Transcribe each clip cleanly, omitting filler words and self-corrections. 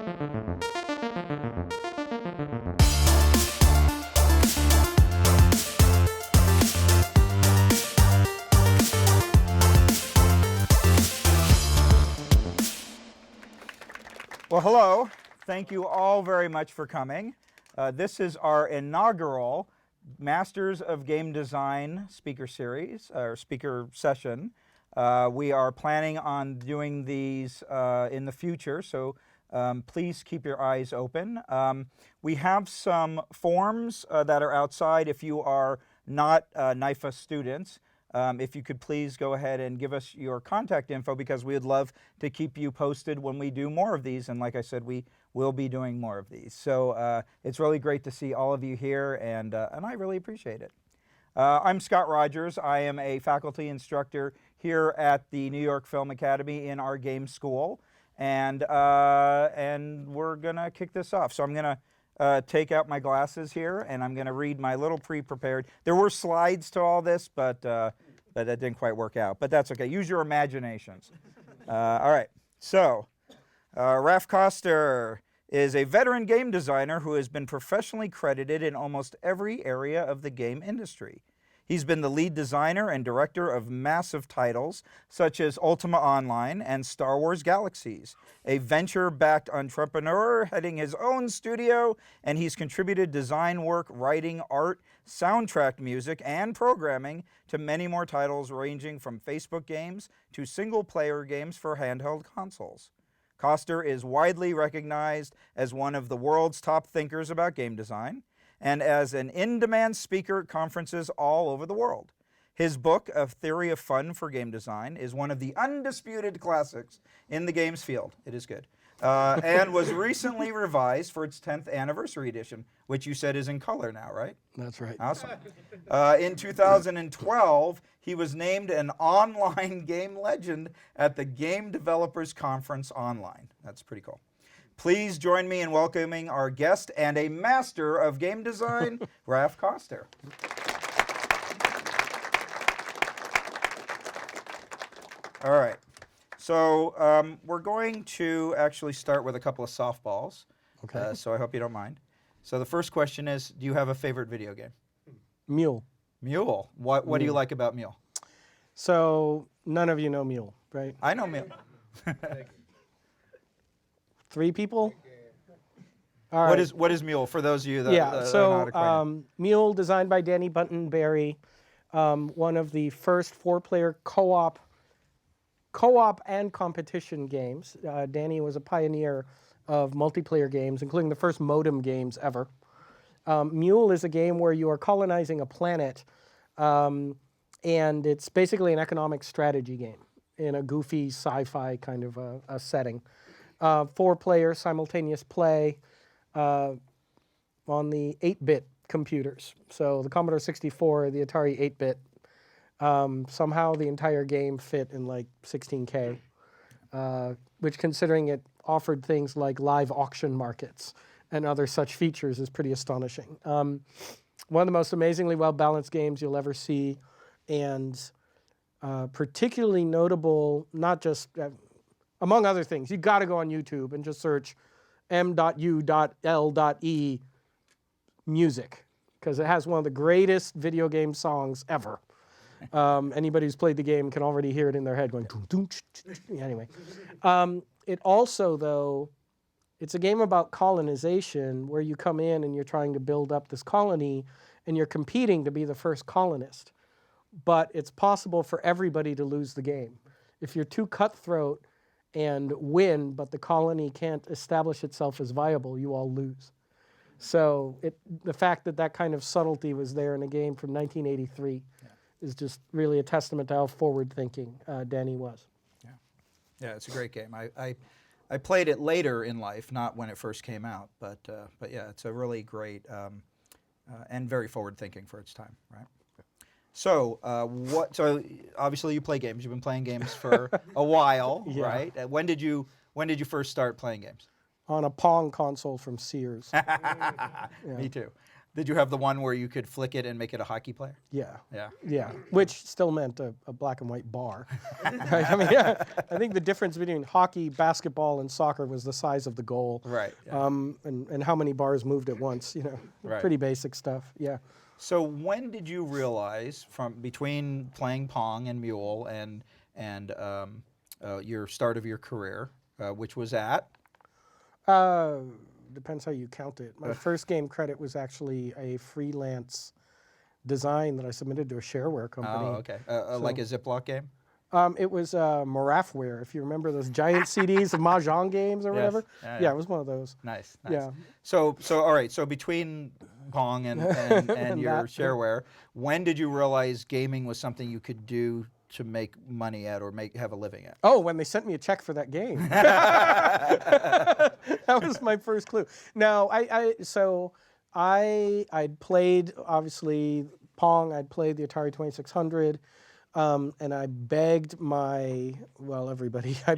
Well, hello. Thank you all very much for coming. This is our inaugural Masters of Game Design speaker series, or speaker session. We are planning on doing these in the future, so please keep your eyes open. We have some forms that are outside if you are not NYFA students. If you could please go ahead and give us your contact info, because we would love to keep you posted when we do more of these. And like I said, we will be doing more of these. So it's really great to see all of you here, and I really appreciate it. I'm Scott Rogers. I am a faculty instructor here at the New York Film Academy in our game school. And we're going to kick this off. So I'm going to take out my glasses here, and I'm going to read my little pre-prepared. There were slides to all this, but that didn't quite work out. But that's okay. Use your imaginations. All right. So Raph Koster is a veteran game designer who has been professionally credited in almost every area of the game industry. He's been the lead designer and director of massive titles such as Ultima Online and Star Wars Galaxies, a venture-backed entrepreneur heading his own studio, and he's contributed design work, writing, art, soundtrack music, and programming to many more titles ranging from Facebook games to single-player games for handheld consoles. Koster is widely recognized as one of the world's top thinkers about game design, and as an in-demand speaker at conferences all over the world. His book, A Theory of Fun for Game Design, is one of the undisputed classics in the games field. It is good. And was recently revised for its 10th anniversary edition, which you said is in color now, right? That's right. Awesome. In 2012, he was named an online game legend at the Game Developers Conference Online. That's pretty cool. Please join me in welcoming our guest and a master of game design, Raph Koster. All right. So we're going to actually start with a couple of softballs. Okay. So I hope you don't mind. So the first question is, do you have a favorite video game? Mule. Mule. What do you like about Mule? So none of you know Mule, right? I know Mule. 3 people? All right. What is Mule for those of you that are not acquainted? Mule, designed by Danny Bunton-Berry, one of the first 4-player co-op and competition games. Danny was a pioneer of multiplayer games, including the first modem games ever. Mule is a game where you are colonizing a planet, and it's basically an economic strategy game in a goofy sci-fi kind of a setting. 4-player simultaneous play on the 8-bit computers. So the Commodore 64, the Atari 8-bit. Somehow the entire game fit in like 16K, which, considering it offered things like live auction markets and other such features, is pretty astonishing. One of the most amazingly well-balanced games you'll ever see, and particularly notable, not just... among other things, you got to go on YouTube and just search m.u.l.e music, because it has one of the greatest video game songs ever. Anybody who's played the game can already hear it in their head going, anyway. It also, though, it's a game about colonization where you come in and you're trying to build up this colony and you're competing to be the first colonist. But it's possible for everybody to lose the game. If you're too cutthroat and win, but the colony can't establish itself as viable, you all lose. So the fact that that kind of subtlety was there in a game from 1983 is just really a testament to how forward-thinking Danny was. Yeah, it's a great game. I played it later in life, not when it first came out, but yeah, it's a really great and very forward-thinking for its time, right? So, so obviously you play games. You've been playing games for a while, right? When did you first start playing games? On a Pong console from Sears. Me too. Did you have the one where you could flick it and make it a hockey player? Yeah. Yeah. Yeah, which still meant a black and white bar. Right? I mean, yeah, I think the difference between hockey, basketball, and soccer was the size of the goal. Right. Yeah. And how many bars moved at once, Right. Pretty basic stuff, yeah. So when did you realize, from between playing Pong and Mule and your start of your career, which was at? Depends how you count it. My first game credit was actually a freelance design that I submitted to a shareware company. Oh, okay. Like a Ziploc game? It was Marafware, if you remember those giant CDs of Mahjong games or Yes. whatever. Yeah, Yeah, it was one of those. Nice. Nice. Yeah. So all right. So between Pong and your that. shareware, when did you realize gaming was something you could do to make money at or have a living at? Oh, when they sent me a check for that game. That was my first clue. No, I'd played, obviously, Pong. I'd played the Atari 2600. And I begged I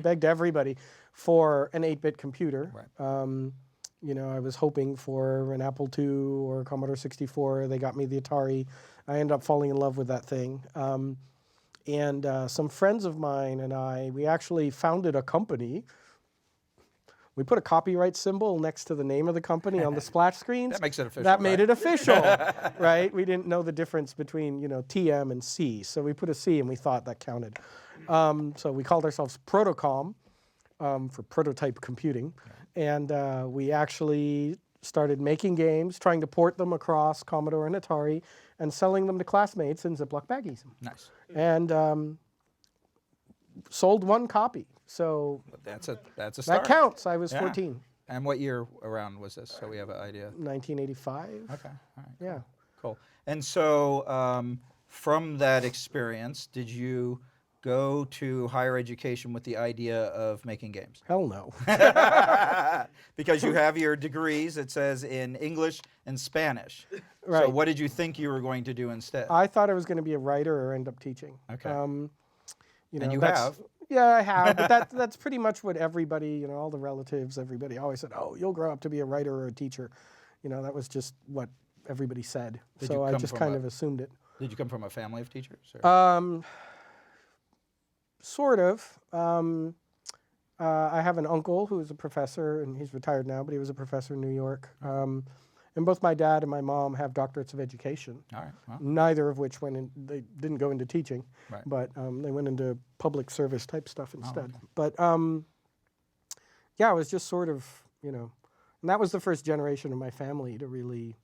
begged everybody for an 8-bit computer. Right. I was hoping for an Apple II or a Commodore 64. They got me the Atari. I ended up falling in love with that thing. And some friends of mine and we actually founded a company. We put a copyright symbol next to the name of the company on the splash screens. That makes it official. That made it official, right? We didn't know the difference between, TM and C. So we put a C and we thought that counted. So we called ourselves Protocom for prototype computing. And we actually started making games, trying to port them across Commodore and Atari, and selling them to classmates in Ziploc baggies. Nice. And sold one copy. So That's a start. that counts. I was Yeah. 14. And what year around was this? So we have an idea. 1985. Okay. All right. Yeah. Cool. And so from that experience, did you go to higher education with the idea of making games? Hell no. Because you have your degrees, it says, in English and Spanish. So Right. what did you think you were going to do instead? I thought I was going to be a writer or end up teaching. Okay. And you have. Yeah, I have. But that's pretty much what everybody, all the relatives, everybody always said, oh, you'll grow up to be a writer or a teacher. That was just what everybody said. Did So you I come just from kind a- of assumed it. Did you come from a family of teachers? Or? Sort of. I have an uncle who's a professor, and he's retired now, but he was a professor in New York. And both my dad and my mom have doctorates of education. All right. Well, Neither of which they didn't go into teaching, Right. but they went into public service type stuff instead. okay. But yeah, it was just sort of, and that was the first generation of my family to really,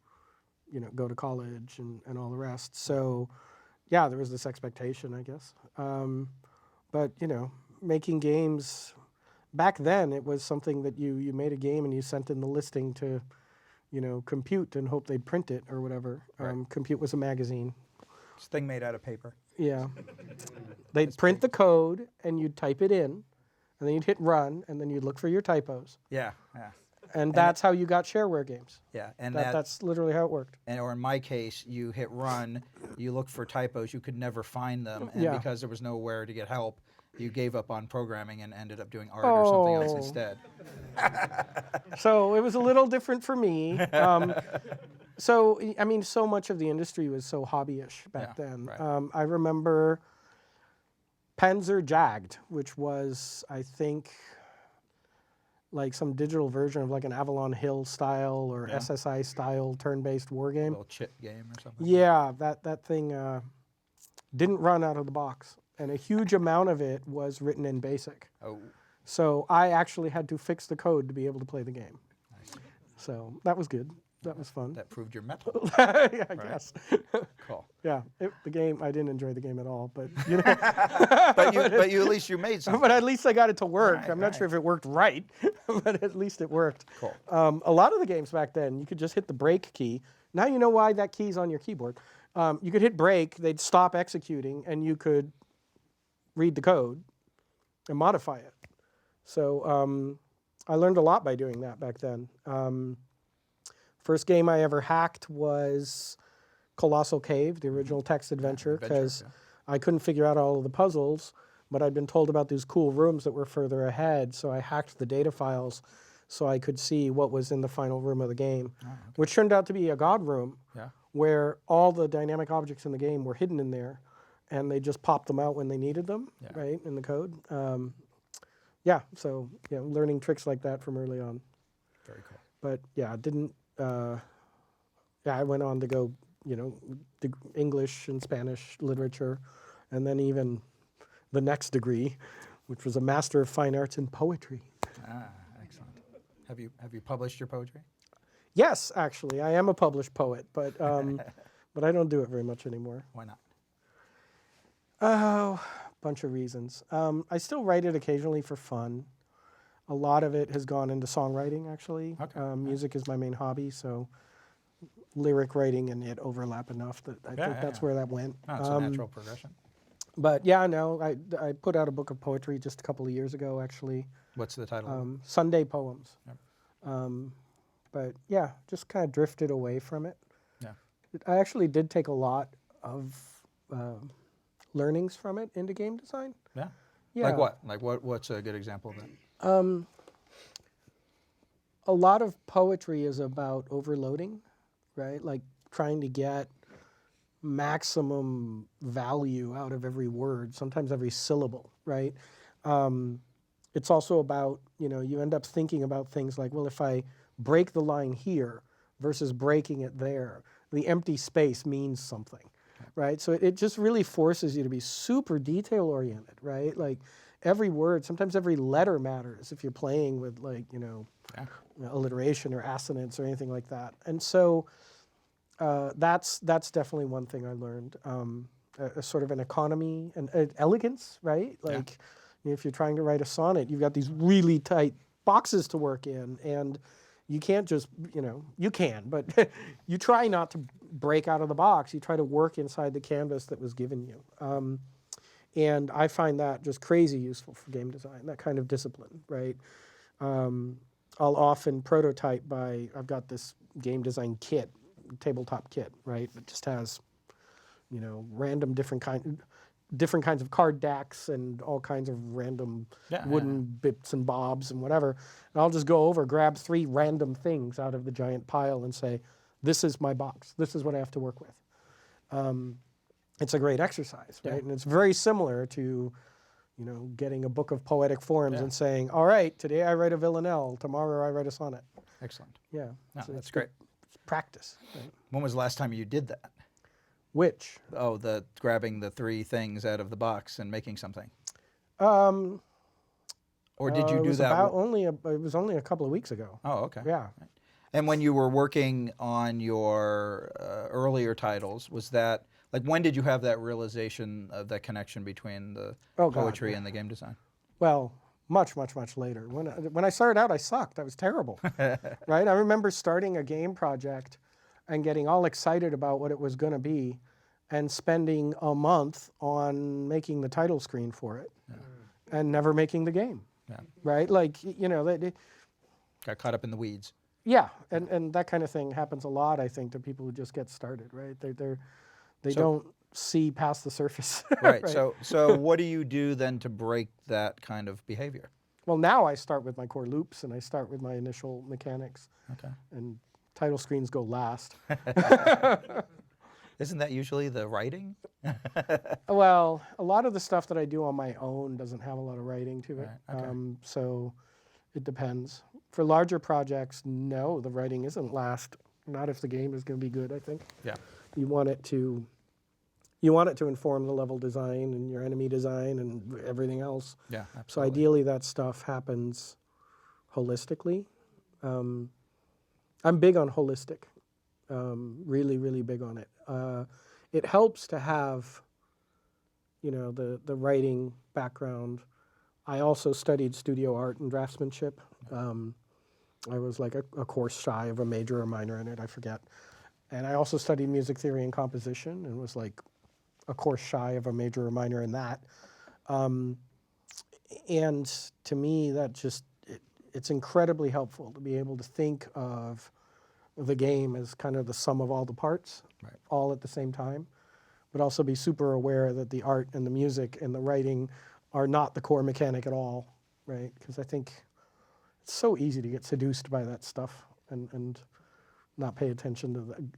go to college and all the rest. So yeah, there was this expectation, I guess. But, making games, back then it was something that you made a game and you sent in the listing to, Compute and hope they'd print it or whatever. Right. Compute was a magazine. this thing made out of paper. Yeah. They'd print the code and you'd type it in, and then you'd hit run, and then you'd look for your typos. Yeah. Yeah. And that's how you got shareware games. Yeah. And That's literally how it worked. or in my case, you hit run, you look for typos, you could never find them, and Yeah. because there was nowhere to get help, you gave up on programming and ended up doing art or something else Oh. instead. So it was a little different for me. So much of the industry was so hobbyish back Yeah, then. right. I remember Panzer Jagged, which was, I think, like some digital version of like an Avalon Hill style or Yeah. SSI style turn-based war A game. little chip game or something. Yeah, that thing didn't run out of the box, and a huge amount of it was written in BASIC. Oh, So I actually had to fix the code to be able to play the game. So that was good. That was fun. that proved your mettle. Yeah, I guess. Cool. Yeah, the game, I didn't enjoy the game at all, but But you at least you made something. but at least I got it to work. Right, I'm not sure if it worked right, but at least it worked. Cool. A lot of the games back then, you could just hit the break key. Now you know why that key's on your keyboard. You could hit break, they'd stop executing, and you could read the code and modify it. So I learned a lot by doing that back then. First game I ever hacked was Colossal Cave, the original text adventure, because I couldn't figure out all of the puzzles, but I'd been told about these cool rooms that were further ahead, so I hacked the data files so I could see what was in the final room of the game, Oh, okay. which turned out to be a god room Yeah. where all the dynamic objects in the game were hidden in there, and they just popped them out when they needed them, Yeah. right, in the code. Yeah, so learning tricks like that from early on. Very cool. But yeah, I went on to go, English and Spanish literature, and then even the next degree, which was a Master of Fine Arts in Poetry. Ah, excellent. Have you published your poetry? Yes, actually, I am a published poet, but but I don't do it very much anymore. Why not? Oh, bunch of reasons. I still write it occasionally for fun. A lot of it has gone into songwriting, actually. Okay. Music is my main hobby, so lyric writing and it overlap enough that I think that's where that went. No, it's a natural progression. But yeah, no, I put out a book of poetry just a couple of years ago, actually. What's the title? Sunday Poems. Yep. But yeah, just kind of drifted away from it. Yeah. I actually did take a lot of learnings from it into game design. Yeah. Yeah. Like what? Like what's a good example of that? A lot of poetry is about overloading, right? Like trying to get maximum value out of every word, sometimes every syllable, right? It's also about, you end up thinking about things like, well, if I break the line here versus breaking it there, the empty space means something, right? So it just really forces you to be super detail oriented, right? Like every word, sometimes every letter matters if you're playing with alliteration or assonance or anything like that. And so that's definitely one thing I learned, a sort of an economy and elegance, right? Like if you're trying to write a sonnet, you've got these really tight boxes to work in, and you can't just, you can, but you try not to break out of the box. You try to work inside the canvas that was given you. And I find that just crazy useful for game design, that kind of discipline, right? I'll often prototype I've got this game design kit, tabletop kit, right? It just has, random different kinds of card decks and all kinds of random wooden bits and bobs and whatever. And I'll just go over, grab 3 random things out of the giant pile and say, this is my box. This is what I have to work with. It's a great exercise, right? Yeah. And it's very similar to, getting a book of poetic forms and saying, all right, today I write a villanelle, tomorrow I write a sonnet. Excellent. Yeah. No, So that's it's great. It's practice. Right? When was the last time you did that? Which? Oh, the grabbing the 3 things out of the box and making something. Or did you do that? It was only a couple of weeks ago. Oh, okay. Yeah. And when you were working on your earlier titles, was that, like, when did you have that realization of that connection between the poetry and the game design? Well, much, much, much later. When I started out, I sucked. I was terrible, right? I remember starting a game project and getting all excited about what it was going to be and spending a month on making the title screen for it and never making the game, right? Like, Got caught up in the weeds. Yeah, and that kind of thing happens a lot, I think, to people who just get started, right? They don't see past the surface. Right. So what do you do then to break that kind of behavior? Well, now I start with my core loops and I start with my initial mechanics. Okay. And title screens go last. Isn't that usually the writing? Well, a lot of the stuff that I do on my own doesn't have a lot of writing to it. Right, okay. So it depends. For larger projects, no, the writing isn't last. Not if the game is going to be good, I think. Yeah. You want it to inform the level design and your enemy design and everything else. Yeah, So absolutely. ideally that stuff happens holistically. I'm big on holistic, really, really big on it. It helps to have, the writing background. I also studied studio art and draftsmanship. I was like a course shy of a major or minor in it, I forget. And I also studied music theory and composition and was like a course shy of a major or minor in that. And to me, that just, it's incredibly helpful to be able to think of the game as kind of the sum of all the parts, Right. all at the same time, but also be super aware that the art and the music and the writing are not the core mechanic at all, right? Because I think It's so easy to get seduced by that stuff and not pay attention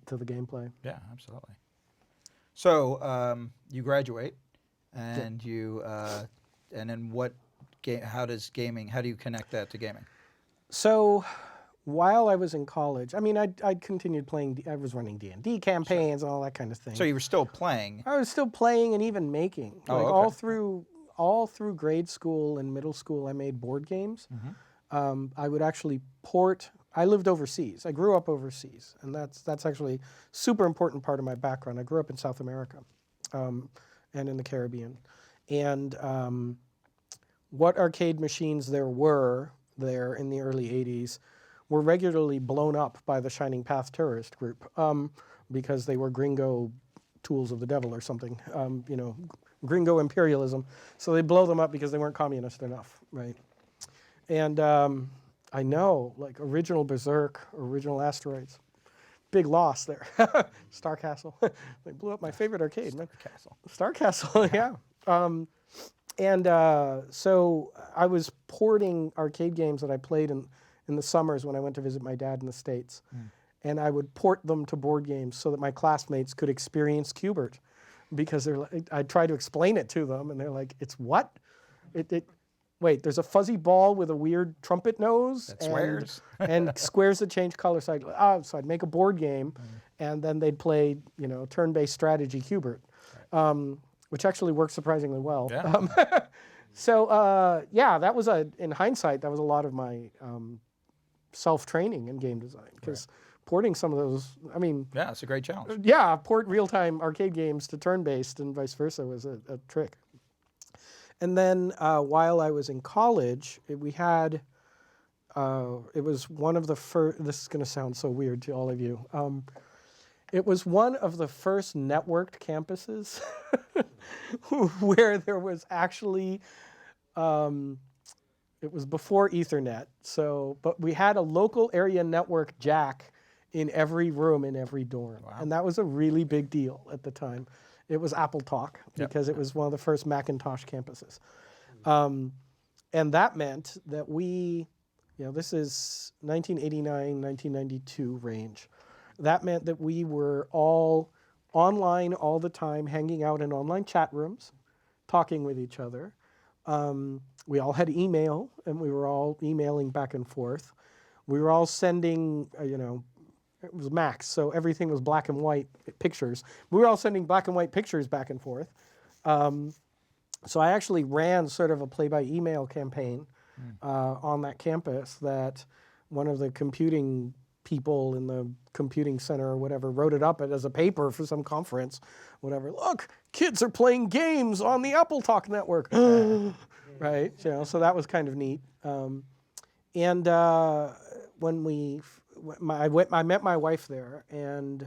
to the gameplay. Yeah, absolutely. So you graduate, and and then what? How do you connect that to gaming? So while I was in college, I mean, I'd continued playing. I was running D&D campaigns and all that kind of thing. So you were still playing. I was still playing and even making. Oh, Like okay. all through grade school and middle school, I made board games. I would actually port. I lived overseas. I grew up overseas, and that's actually super important part of my background. I grew up in South America, and in the Caribbean, and what arcade machines there were there in the early '80s were regularly blown up by the Shining Path terrorist group because they were gringo tools of the devil or something, gringo imperialism. So they blow them up because they weren't communist enough, right? And I know, like original Berserk, original Asteroids, big loss there. Star Castle, they blew up my favorite arcade, man. Star Castle, yeah. So I was porting arcade games that I played in the summers when I went to visit my dad in the States. And I would port them to board games so that my classmates could experience Q*bert. Because I tried to explain it to them, and they're like, "It's what? Wait, there's a fuzzy ball with a weird trumpet nose That swears. and squares that change color." So I'd make a board game, and then they'd play, turn-based strategy Q*bert, which actually works surprisingly well. Yeah. That was in hindsight, that was a lot of my self-training in game design, because porting some of those, I mean... Yeah, it's a great challenge. Yeah, port real-time arcade games to turn-based and vice versa was a trick. And then while I was in college, it was one of the first, this is going to sound so weird to all of you, it was one of the first networked campuses where there was actually, it was before Ethernet, but we had a local area network jack in every room in every dorm. Wow. And that was a really big deal at the time. It was Apple Talk because it was one of the first Macintosh campuses. And that meant that this is 1989, 1992 range. That meant that we were all online all the time, hanging out in online chat rooms, talking with each other. We all had email, and we were all emailing back and forth. We were all sending, it was Max, so everything was black and white pictures. We were all sending black and white pictures back and forth. So I actually ran sort of a play-by-email campaign on that campus that one of the computing people in the computing center or whatever wrote it up as a paper for some conference, whatever. Look, kids are playing games on the Apple Talk network. Right? So that was kind of neat. When I met my wife there, and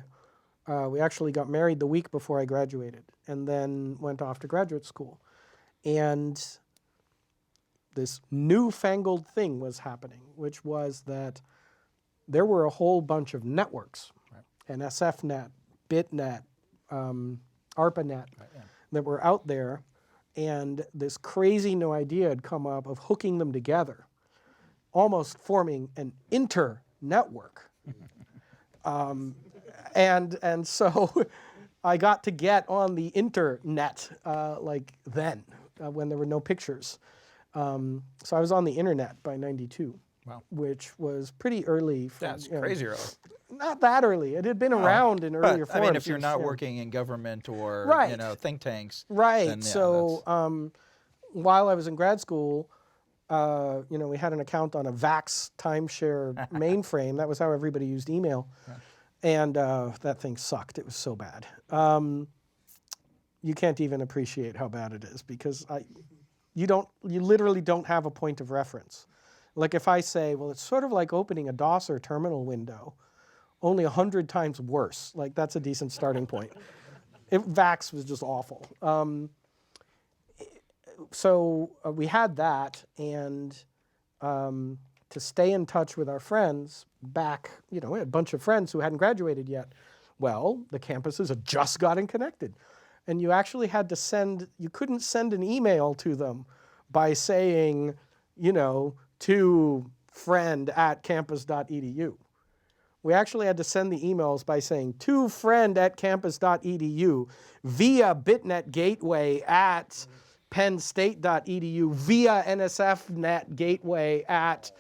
we actually got married the week before I graduated, and then went off to graduate school. And this newfangled thing was happening, which was that there were a whole bunch of networks, NSFNet, BitNet, ARPANET, that were out there, and this crazy new idea had come up of hooking them together, almost forming an inter-network. And so I got to get on the internet when there were no pictures. So I was on the internet by 92. Wow. Which was pretty early. That's crazy early. Not that early. It had been around in earlier forms. I mean, if you're not working in government or think tanks. Right. Then, so while I was in grad school, we had an account on a Vax timeshare mainframe. That was how everybody used email. Yeah. And that thing sucked. It was so bad. You can't even appreciate how bad it is because you literally don't have a point of reference. Like if I say, well, it's sort of like opening a DOS or terminal window, only 100 times worse. Like that's a decent starting point. Vax was just awful. So we had that, and to stay in touch with our friends back, we had a bunch of friends who hadn't graduated yet. Well, the campuses had just gotten connected. And you actually had to you couldn't send an email to them by saying, to friend@campus.edu. We actually had to send the emails by saying to friend@campus.edu via bitnet gateway at pennstate.edu via nsfnet gateway at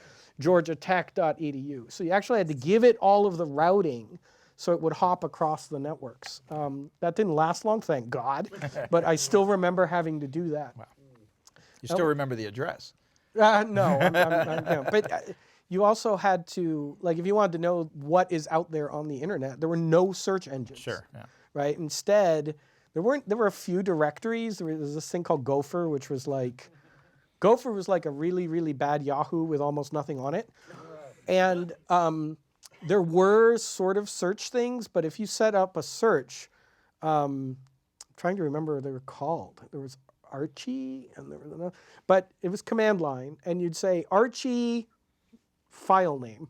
georgiatech.edu. So you actually had to give it all of the routing so it would hop across the networks. That didn't last long, thank God, but I still remember having to do that. Wow. You still remember the address? No, but you also had to, like, if you wanted to know what is out there on the internet, there were no search engines. Sure. Yeah. Right. Instead, there were a few directories. There was this thing called Gopher, which was like, a really, really bad Yahoo with almost nothing on it. And there were sort of search things, but if you set up a search, trying to remember what they were called. There was Archie, and there was another, but it was command line, and you'd say Archie file name,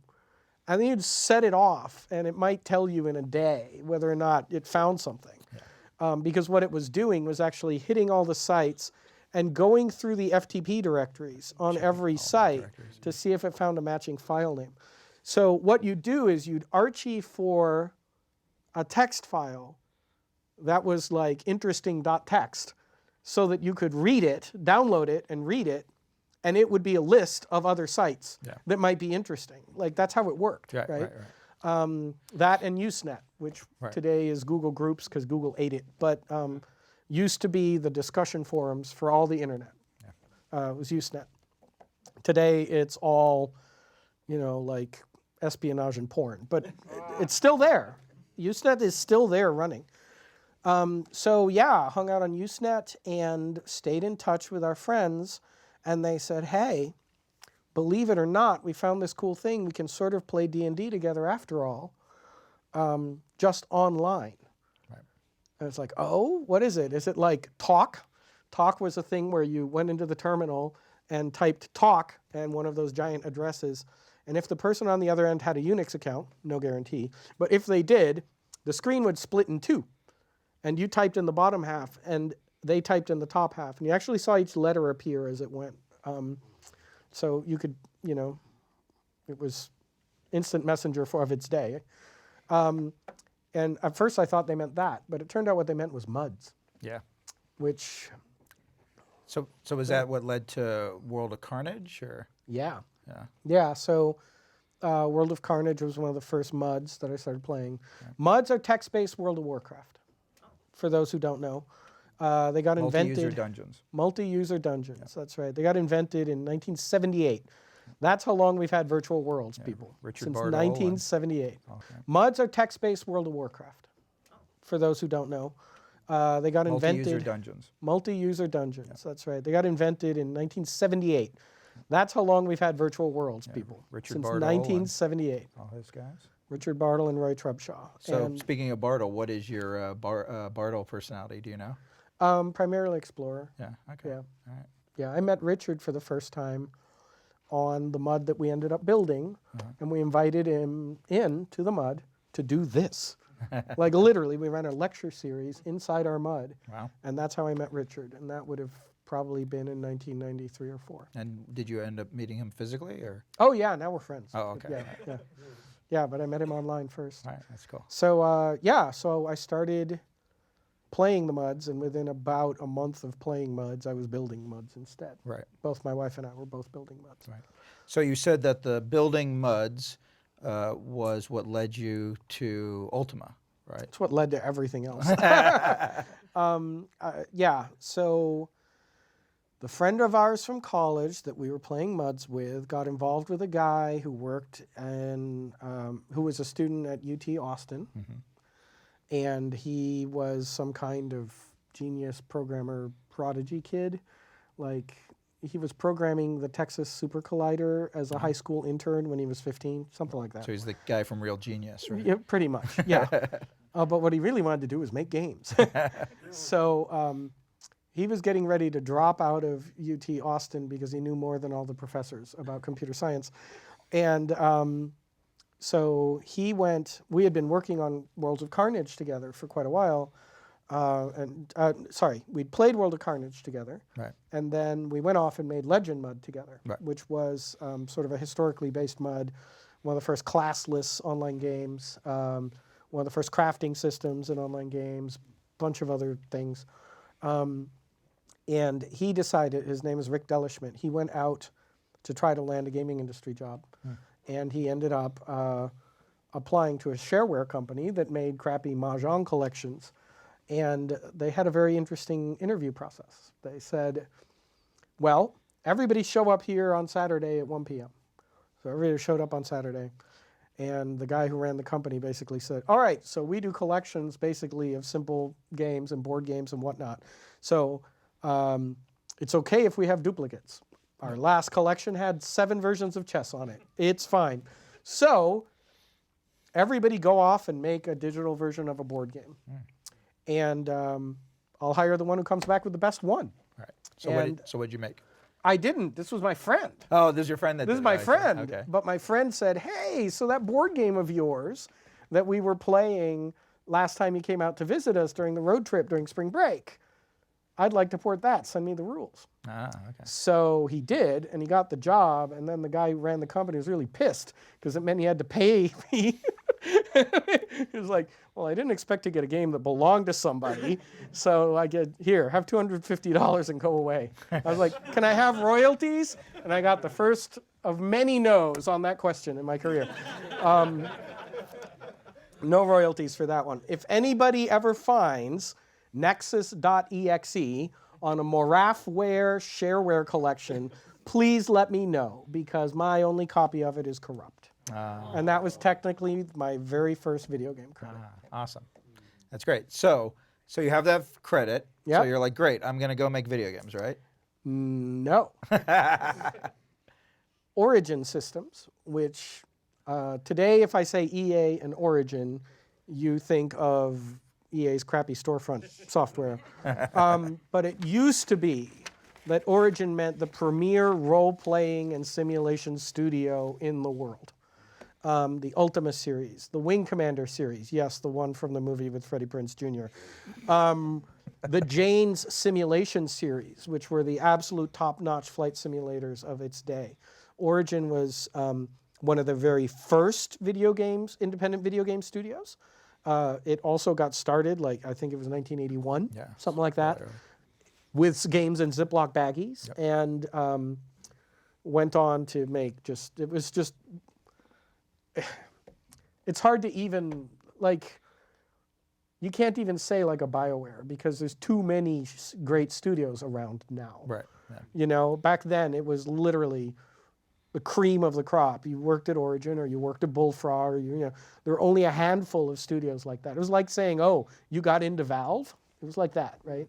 and then you'd set it off, and it might tell you in a day whether or not it found something. Yeah. Because what it was doing was actually hitting all the sites and going through the FTP directories on every site to see if it found a matching file name. So what you'd do is you'd Archie for a text file that was like interesting.txt so that you could read it, download it, and read it, and it would be a list of other sites that might be interesting. Like, that's how it worked, right? That and Usenet, which today is Google Groups because Google ate it, but used to be the discussion forums for all the internet. It was Usenet. Today, it's all, like espionage and porn, but it's still there. Usenet is still there running. So yeah, hung out on Usenet and stayed in touch with our friends, and they said, hey, believe it or not, we found this cool thing. We can sort of play D&D together after all, just online. Right. And it's like, oh, what is it? Is it like talk? Talk was a thing where you went into the terminal and typed talk and one of those giant addresses. And if the person on the other end had a Unix account, no guarantee, but if they did, the screen would split in two. And you typed in the bottom half, and they typed in the top half. And you actually saw each letter appear as it went. So you could, it was instant messenger of its day. And at first I thought they meant that, but it turned out what they meant was MUDs. Yeah. Which... So was that what led to World of Carnage, or? Yeah. Yeah, so World of Carnage was one of the first MUDs that I started playing. Okay. MUDs are text-based World of Warcraft, for those who don't know. They got invented... Multi-user dungeons. Multi-user dungeons, that's right. They got invented in 1978. That's how long we've had virtual worlds, people. Since 1978. MUDs are text-based World of Warcraft, for those who don't know. They got invented... Multi-user dungeons. Multi-user dungeons, that's right. They got invented in 1978. That's how long we've had virtual worlds, people. Since 1978. All those guys. Richard Bartle and Roy Trubshaw. So speaking of Bartle, what is your Bartle personality? Do you know? Primarily explorer. Yeah. Okay. Yeah. All right. Yeah. I met Richard for the first time on the MUD that we ended up building, and we invited him in to the MUD to do this. Like literally, we ran a lecture series inside our MUD. Wow. And that's how I met Richard, and that would have probably been in 1993 or 4. And did you end up meeting him physically, or? Oh yeah, now we're friends. Oh, okay. Yeah, but I met him online first. All right, that's cool. So so I started playing the MUDs, and within about a month of playing MUDs, I was building MUDs instead. Right. Both my wife and I were both building MUDs. Right. So you said that the building MUDs was what led you to Ultima, right? It's what led to everything else. So the friend of ours from college that we were playing MUDs with got involved with a guy who worked and who was a student at UT Austin. And he was some kind of genius programmer prodigy kid. Like, he was programming the Texas Super Collider as a high school intern when he was 15, something like that. So he's the guy from Real Genius, right? Yeah, pretty much, yeah. But what he really wanted to do was make games. So he was getting ready to drop out of UT Austin because he knew more than all the professors about computer science. And so he went, we had been working on Worlds of Carnage together for quite a while. Sorry, we'd played World of Carnage together. Right. And then we went off and made Legend Mud together, Right. which was sort of a historically based mud, one of the first classless online games, one of the first crafting systems in online games, bunch of other things. And he decided, his name is Rick Delishment, he went out to try to land a gaming industry job. And he ended up applying to a shareware company that made crappy Mahjong collections. And they had a very interesting interview process. They said, well, everybody show up here on Saturday at 1 p.m. So everybody showed up on Saturday. And the guy who ran the company basically said, all right, so we do collections basically of simple games and board games and whatnot. So it's okay if we have duplicates. Our last collection had 7 versions of chess on it. It's fine. So everybody go off and make a digital version of a board game. And I'll hire the one who comes back with the best one. Right. So what'd you make? I didn't. This was my friend. Oh, this is your friend that This did is my it. friend. Okay. But my friend said, hey, so that board game of yours that we were playing last time you came out to visit us during the road trip during spring break, I'd like to port that. Send me the rules. Ah, okay. So he did, and he got the job, and then the guy who ran the company was really pissed because it meant he had to pay me. He was like, well, I didn't expect to get a game that belonged to somebody, so I get, here, have $250 and go away. I was like, can I have royalties? And I got the first of many no's on that question in my career. No royalties for that one. If anybody ever finds Nexus.exe on a Morathware shareware collection, please let me know, because my only copy of it is corrupt. And that was technically my very first video game credit. Awesome. That's great. So you have that credit. Yep. So you're like, great, I'm going to go make video games, right? No. Origin Systems, which today if I say EA and Origin, you think of EA's crappy storefront software. But it used to be that Origin meant the premier role-playing and simulation studio in the world. The Ultima series, the Wing Commander series, yes, the one from the movie with Freddie Prinze Jr. The Jane's Simulation series, which were the absolute top-notch flight simulators of its day. Origin was one of the very first independent video game studios. It also got started, I think it was 1981, something like that, with games in Ziploc baggies, and went on to make it's hard to even, you can't even say like a BioWare, because there's too many great studios around now. Right. Yeah. You know, back then it was literally the cream of the crop. You worked at Origin or you worked at Bullfrog, or there were only a handful of studios like that. It was like saying, oh, you got into Valve. It was like that, right?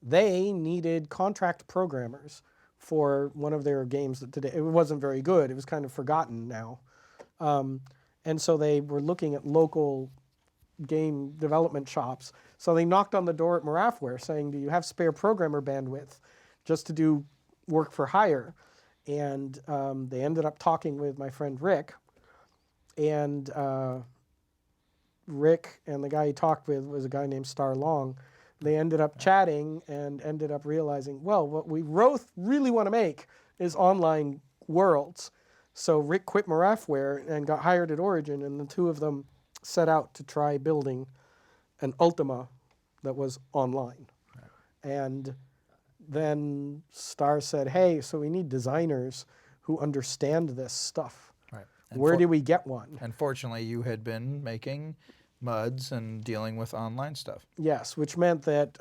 They needed contract programmers for one of their games that today, it wasn't very good. It was kind of forgotten now. And so they were looking at local game development shops. So they knocked on the door at Morathware saying, do you have spare programmer bandwidth just to do work for hire? And they ended up talking with my friend Rick. And Rick and the guy he talked with was a guy named Star Long. They ended up chatting and ended up realizing, well, what we really want to make is online worlds. So Rick quit Morathware and got hired at Origin, and the two of them set out to try building an Ultima that was online. And then Star said, hey, so we need designers who understand this stuff. Right. Where do we get one? And fortunately, you had been making MUDs and dealing with online stuff. Yes, which meant that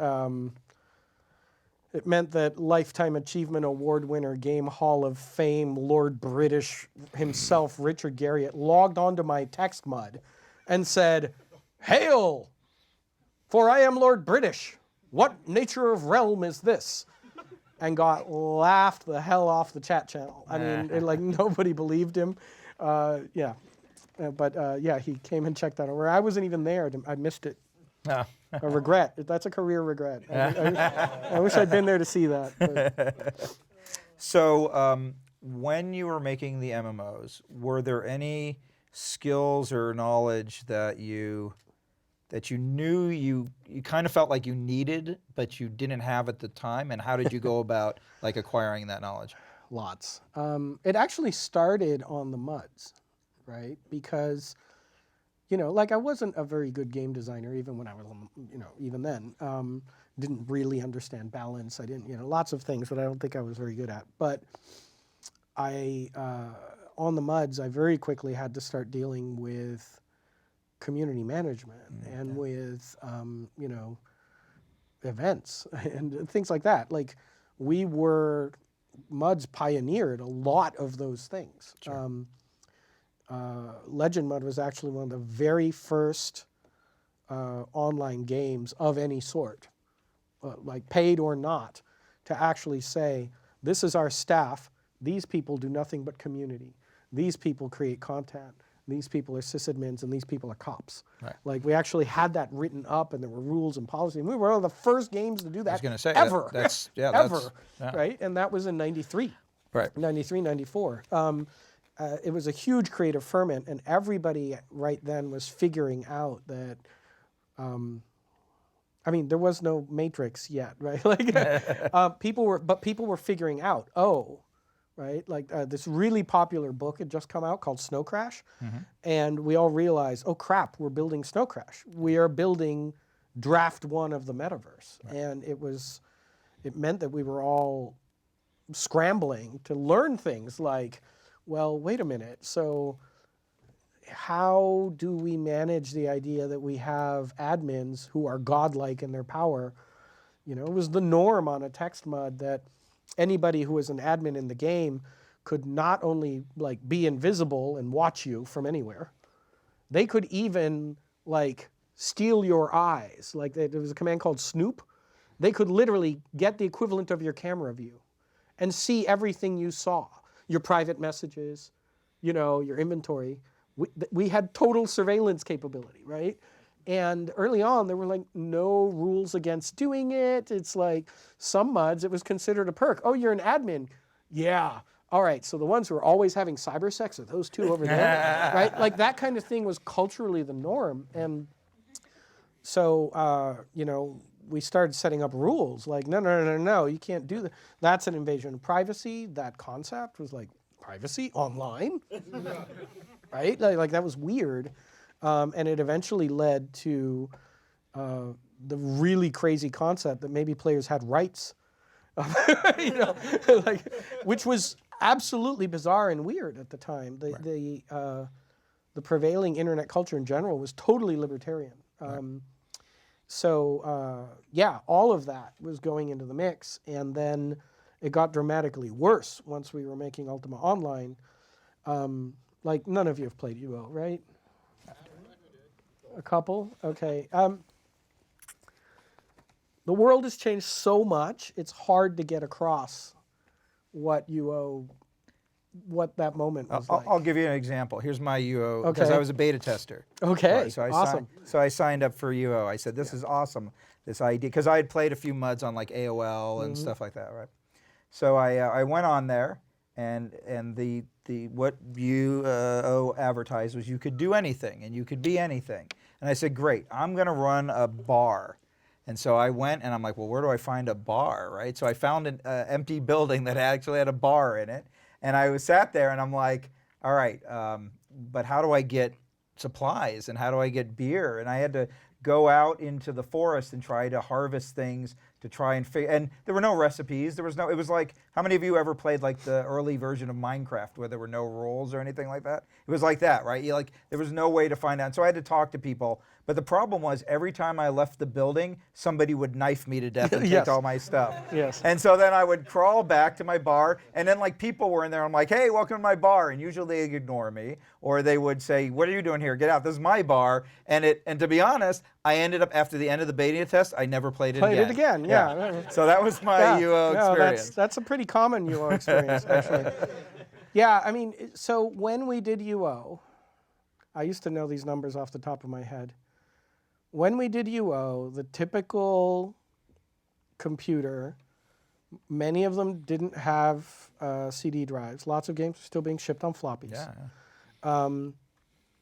Lifetime Achievement Award winner, Game Hall of Fame, Lord British himself, Richard Garriott, logged onto my text MUD and said, "Hail, for I am Lord British. What nature of realm is this?" And got laughed the hell off the chat channel. I mean, nobody believed him. He came and checked that over. I wasn't even there. I missed it. Oh. A regret. That's a career regret. I wish I'd been there to see that. But. So when you were making the MMOs, were there any skills or knowledge that you knew you kind of felt like you needed, but you didn't have at the time? And how did you go about like acquiring that knowledge? Lots. It actually started on the MUDs, right? Because, like I wasn't a very good game designer even when I was, even then. Didn't really understand balance. I didn't, lots of things that I don't think I was very good at. But on the MUDs, I very quickly had to start dealing with community management and with, events and things like that. Like MUDs pioneered a lot of those things. Sure. Legend MUD was actually one of the very first online games of any sort, like paid or not, to actually say, this is our staff, these people do nothing but community. These people create content. These people are sysadmins and these people are cops. Right. Like we actually had that written up and there were rules and policy. And we were one of the first games to do that I was going to say ever. ever. Right? And that was in 93. Right. 93, 94. It was a huge creative ferment, and everybody right then was figuring out that, there was no Matrix yet, right? Like, people were figuring out, right? Like this really popular book had just come out called Snow Crash, and we all realized, oh crap, we're building Snow Crash. We are building draft one of the metaverse, and it meant that we were all scrambling to learn things like, well, wait a minute, so how do we manage the idea that we have admins who are godlike in their power? It was the norm on a text MUD that anybody who was an admin in the game could not only like be invisible and watch you from anywhere, they could even like steal your eyes. Like there was a command called Snoop. They could literally get the equivalent of your camera view and see everything you saw, your private messages, your inventory. We had total surveillance capability, right? And early on, there were like no rules against doing it. It's like some MUDs, it was considered a perk. Oh, you're an admin. Yeah. All right. So the ones who are always having cyber sex are those two over there, right? Like that kind of thing was culturally the norm. And so, we started setting up rules like, no, you can't do that. That's an invasion of privacy. That concept was like, privacy online? Right? Like that was weird. And it eventually led to the really crazy concept that maybe players had rights, which was absolutely bizarre and weird at the time. The prevailing internet culture in general was totally libertarian. So all of that was going into the mix, and then it got dramatically worse once we were making Ultima Online. Like none of you have played UO, right? A couple? Okay. The world has changed so much, it's hard to get across what that moment was like. I'll give you an example. Here's my UO, because I was a beta tester. Okay, So awesome. I signed up for UO. I said, this is awesome, this idea, because I had played a few MUDs on like AOL and stuff like that, right? So I went on there, and the what UO advertised was you could do anything, and you could be anything. And I said, great, I'm going to run a bar. And so I went, and I'm like, well, where do I find a bar, right? So I found an empty building that actually had a bar in it. And I sat there, and I'm like, all right, but how do I get supplies, and how do I get beer? And I had to go out into the forest and try to harvest things to try and figure, and there were no recipes. It was like, how many of you ever played like the early version of Minecraft where there were no rules or anything like that? It was like that, right? There was no way to find out. So I had to talk to people. But the problem was every time I left the building, somebody would knife me to death and take all my stuff. Yes. And so then I would crawl back to my bar, and then like people were in there. I'm like, hey, welcome to my bar. And usually they'd ignore me, or they would say, what are you doing here? Get out. This is my bar. And to be honest, I ended up, after the end of the beta test, I never played it again. Played it again, yeah. So that was my UO experience. That's a pretty common UO experience, actually. Yeah, so when we did UO, I used to know these numbers off the top of my head. When we did UO, the typical computer, many of them didn't have CD drives. Lots of games were still being shipped on floppies. Yeah.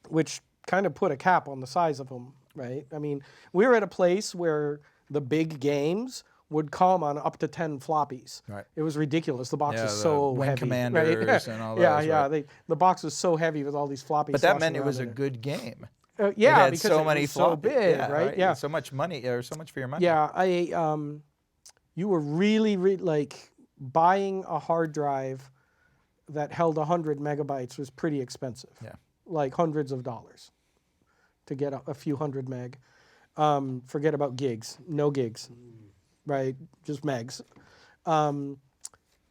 which kind of put a cap on the size of them, right? I mean, we were at a place where the big games would come on up to 10 floppies. Right. It was ridiculous. The box Yeah, was the so Wing heavy. Commanders right? and all yeah, those, yeah. right. The box was so heavy with all these floppies. But that meant sloshing it was a around in good game. Yeah, it had because so it many was so big, yeah, right? Yeah. So much money, or so much for your money. Yeah, you were really like buying a hard drive that held 100 megabytes was pretty expensive. Yeah. Like hundreds of dollars to get a few hundred meg. Forget about gigs, no gigs, right? Just megs.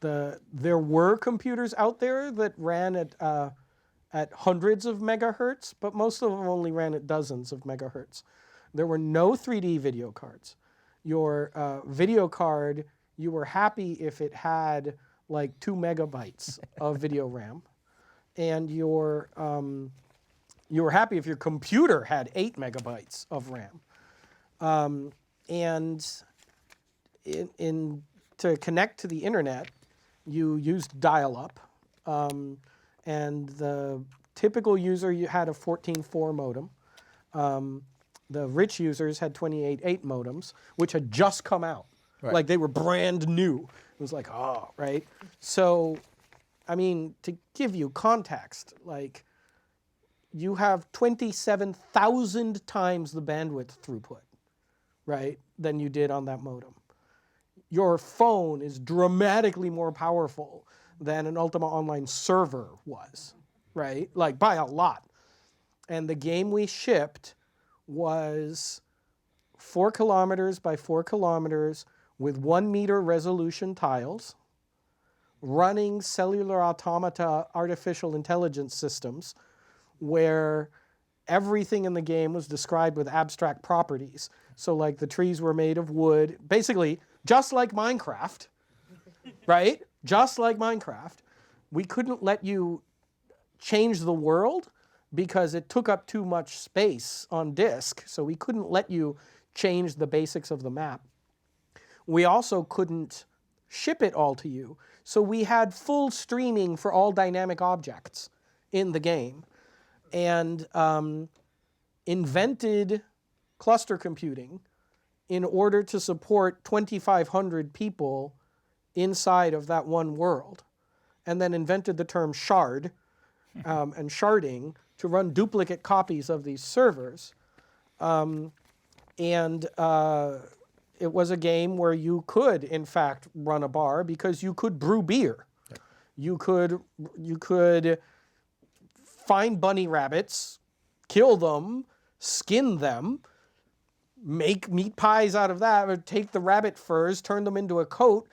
There were computers out there that ran at hundreds of megahertz, but most of them only ran at dozens of megahertz. There were no 3D video cards. Your video card, you were happy if it had like 2 megabytes of video RAM, and you were happy if your computer had 8 megabytes of RAM. And to connect to the internet, you used dial-up, and the typical user you had a 14.4 modem. The rich users had 28.8 modems, which had just come out. Right. Like they were brand new. It was like, oh, right? So, I mean, to give you context, like you have 27,000 times the bandwidth throughput, right, than you did on that modem. Your phone is dramatically more powerful than an Ultima Online server was, right? Like by a lot. And the game we shipped was 4 kilometers by 4 kilometers with 1 meter resolution tiles, running cellular automata artificial intelligence systems where everything in the game was described with abstract properties. So like the trees were made of wood, basically just like Minecraft, right? Just like Minecraft. We couldn't let you change the world because it took up too much space on disk, so we couldn't let you change the basics of the map. We also couldn't ship it all to you, so we had full streaming for all dynamic objects in the game, and invented cluster computing in order to support 2,500 people inside of that one world, and then invented the term shard and sharding to run duplicate copies of these servers. It was a game where you could, in fact, run a bar because you could brew beer. Yep. You could find bunny rabbits, kill them, skin them, make meat pies out of that, or take the rabbit furs, turn them into a coat,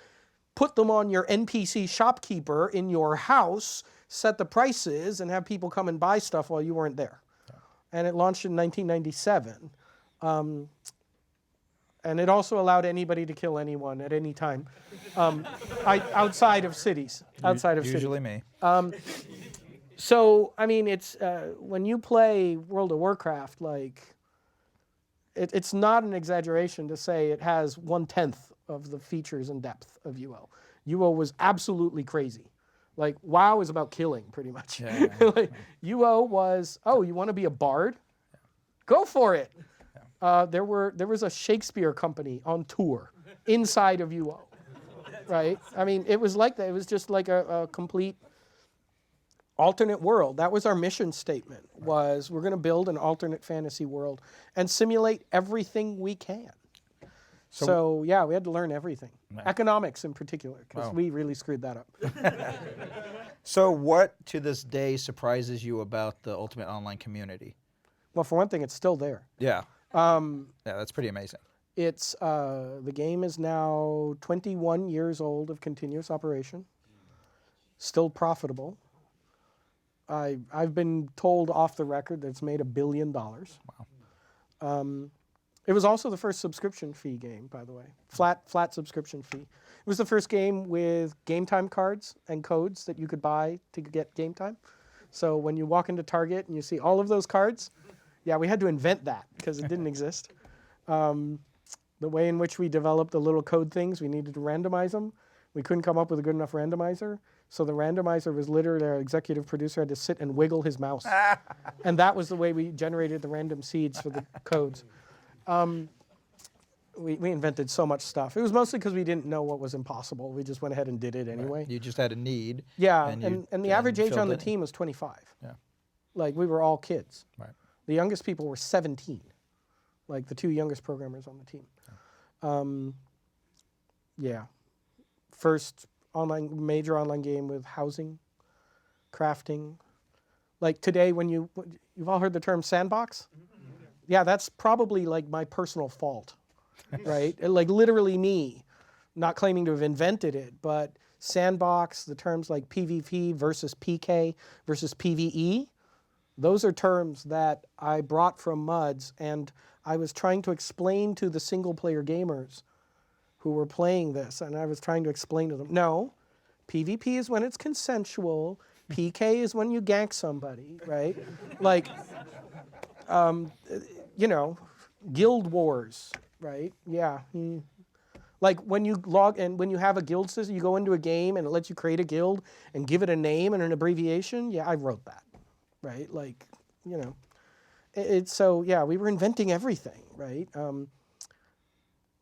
put them on your NPC shopkeeper in your house, set the prices, and have people come and buy stuff while you weren't there. Yeah. And it launched in 1997. And it also allowed anybody to kill anyone at any time, outside of cities. Usually me. So, I mean, it's when you play World of Warcraft, like, it's not an exaggeration to say it has 1/10 of the features and depth of UO. UO was absolutely crazy. Like, WoW is about killing, pretty much. Yeah. Like, UO was, oh, you want to be a bard? Yeah. Go for it. Yeah. There was a Shakespeare company on tour inside of UO, right? I mean, it was like that. It was just like a complete alternate world. That was our mission statement, was we're going to build an alternate fantasy world and simulate everything we can. So yeah, we had to learn everything. Economics in particular, because we really screwed that up. So what, to this day, surprises you about the Ultimate Online community? Well, for one thing, it's still there. Yeah. Yeah, that's pretty amazing. It's the game is now 21 years old of continuous operation. Still profitable. I've been told off the record that it's made $1 billion. Wow. It was also the first subscription fee game, by the way. Flat subscription fee. It was the first game with game time cards and codes that you could buy to get game time. So when you walk into Target and you see all of those cards, yeah, we had to invent that because it didn't exist. The way in which we developed the little code things, we needed to randomize them. We couldn't come up with a good enough randomizer. So the randomizer was literally our executive producer had to sit and wiggle his mouse. And that was the way we generated the random seeds for the codes. We invented so much stuff. It was mostly because we didn't know what was impossible. We just went ahead and did it anyway. Right. You just had a need. Yeah, and the average age on the filled it. team was 25. Yeah. Like, we were all kids. Right. The youngest people were 17, like the two youngest programmers on the team. Yeah. First major online game with housing, crafting. Like today, you've all heard the term sandbox? Yeah, that's probably like my personal fault, right? Like literally me, not claiming to have invented it, but sandbox, the terms like PvP versus PK versus PvE, those are terms that I brought from MUDs, and I was trying to explain to the single-player gamers who were playing this, and I was trying to explain to them, no, PvP is when it's consensual, PK is when you gank somebody, right? Like, you know, guild wars, right? Yeah. Like when you when you have a guild system, you go into a game and it lets you create a guild and give it a name and an abbreviation. Yeah, I wrote that, right? Like, you know, so yeah, we were inventing everything, right?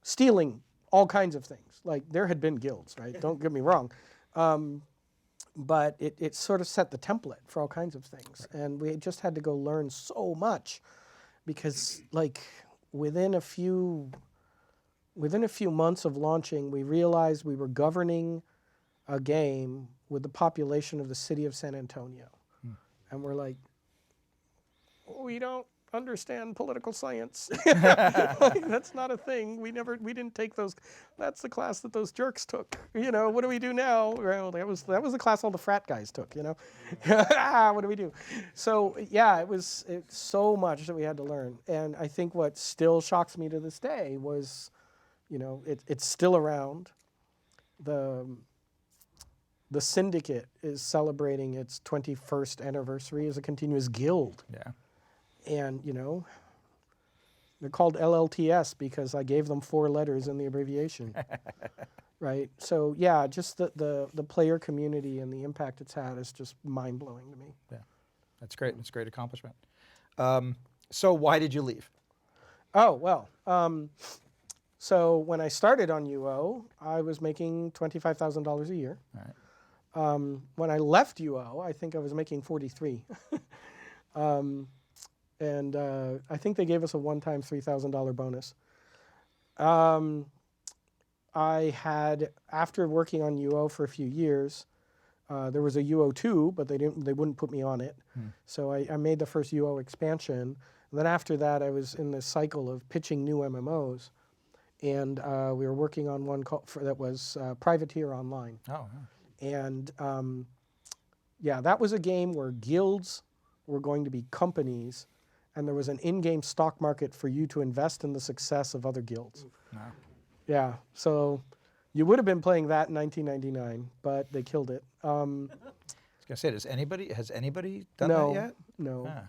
Stealing all kinds of things. Like there had been guilds, right? Don't get me wrong. But it sort of set the template for all kinds of things. And we just had to go learn so much because like within a few months of launching, we realized we were governing a game with the population of the city of San Antonio. And we're like, we don't understand political science. Like, that's not a thing. We didn't take those. That's the class that those jerks took. You know, what do we do now? Well, that was the class all the frat guys took, you know. What do we do? So yeah, it's so much that we had to learn. And I think what still shocks me to this day was, you know, it's still around. The Syndicate is celebrating its 21st anniversary as a continuous guild. Yeah. And, you know, they're called LLTS because I gave them 4 letters in the abbreviation. Right? So, yeah, just the player community and the impact it's had is just mind-blowing to me. Yeah. That's great. It's a great accomplishment. So why did you leave? Oh, well, so when I started on UO, I was making $25,000 a year. All right. When I left UO, I think I was making 43. And I think they gave us a one-time $3,000 bonus. I had, after working on UO for a few years, there was a UO2, but they wouldn't put me on it. So I made the first UO expansion. And then after that, I was in this cycle of pitching new MMOs. And we were working on one that was Privateer Online. Oh. And yeah, that was a game where guilds were going to be companies, and there was an in-game stock market for you to invest in the success of other guilds. Wow. Yeah, so you would have been playing that in 1999, but they killed it. I was gonna say, has anybody done No, that yet? no, Ah.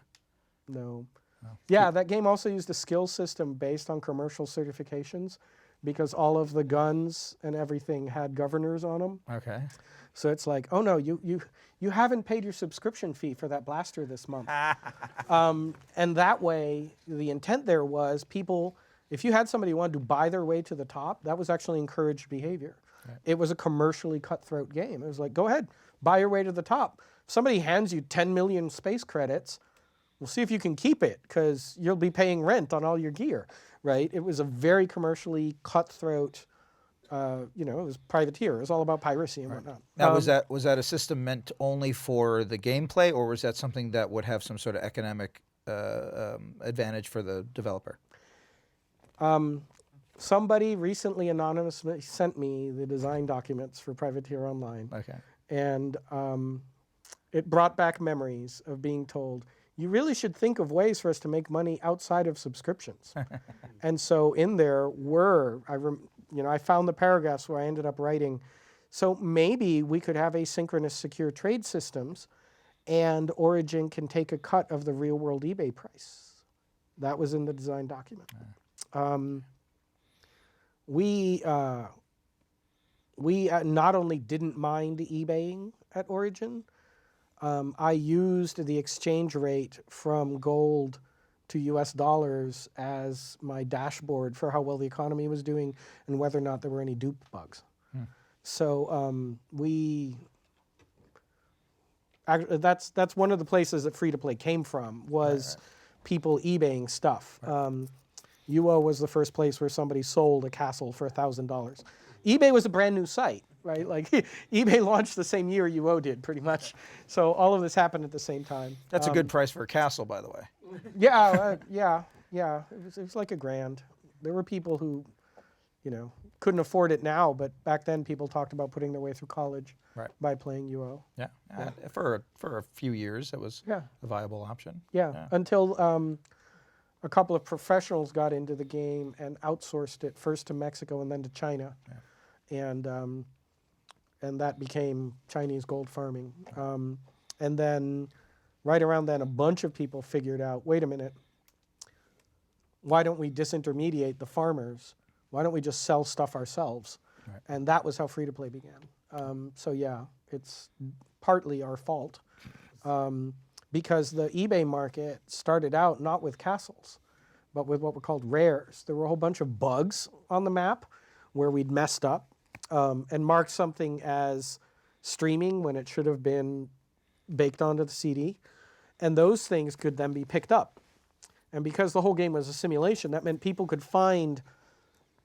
no. Oh. Yeah, that game also used a skill system based on commercial certifications because all of the guns and everything had governors on them. Okay. So it's like, oh no, you haven't paid your subscription fee for that blaster this month. And that way, the intent there was people, if you had somebody who wanted to buy their way to the top, that was actually encouraged behavior. Right. It was a commercially cutthroat game. It was like, go ahead, buy your way to the top. If somebody hands you 10 million space credits, we'll see if you can keep it because you'll be paying rent on all your gear, right? It was a very commercially cutthroat. You know, it was Privateer. It was all about piracy and whatnot. Now, was that a system meant only for the gameplay, or was that something that would have some sort of economic advantage for the developer? Somebody recently anonymously sent me the design documents for Privateer Online. Okay. And it brought back memories of being told, you really should think of ways for us to make money outside of subscriptions. And so in there were, I found the paragraphs where I ended up writing, so maybe we could have asynchronous secure trade systems and Origin can take a cut of the real world eBay price. That was in the design document. We not only didn't mind eBaying at Origin. I used the exchange rate from gold to US dollars as my dashboard for how well the economy was doing and whether or not there were any dupe bugs. So that's one of the places that free-to-play came from, was people eBaying stuff. UO was the first place where somebody sold a castle for $1,000. eBay was a brand new site, right? Like eBay launched the same year UO did, pretty much. So all of this happened at the same time. That's a good price for a castle, by the way. Yeah. It was like $1,000. There were people who, couldn't afford it now, but back then people talked about putting their way through college by playing UO. Yeah. For a few years, it was a viable option. Yeah. Until a couple of professionals got into the game and outsourced it first to Mexico and then to China, and that became Chinese gold farming. And then, right around then, a bunch of people figured out, wait a minute, why don't we disintermediate the farmers? Why don't we just sell stuff ourselves? And that was how free-to-play began. So yeah, it's partly our fault. Because the eBay market started out not with castles, but with what were called rares. There were a whole bunch of bugs on the map where we'd messed up and marked something as streaming when it should have been baked onto the CD. And those things could then be picked up. And because the whole game was a simulation, that meant people could find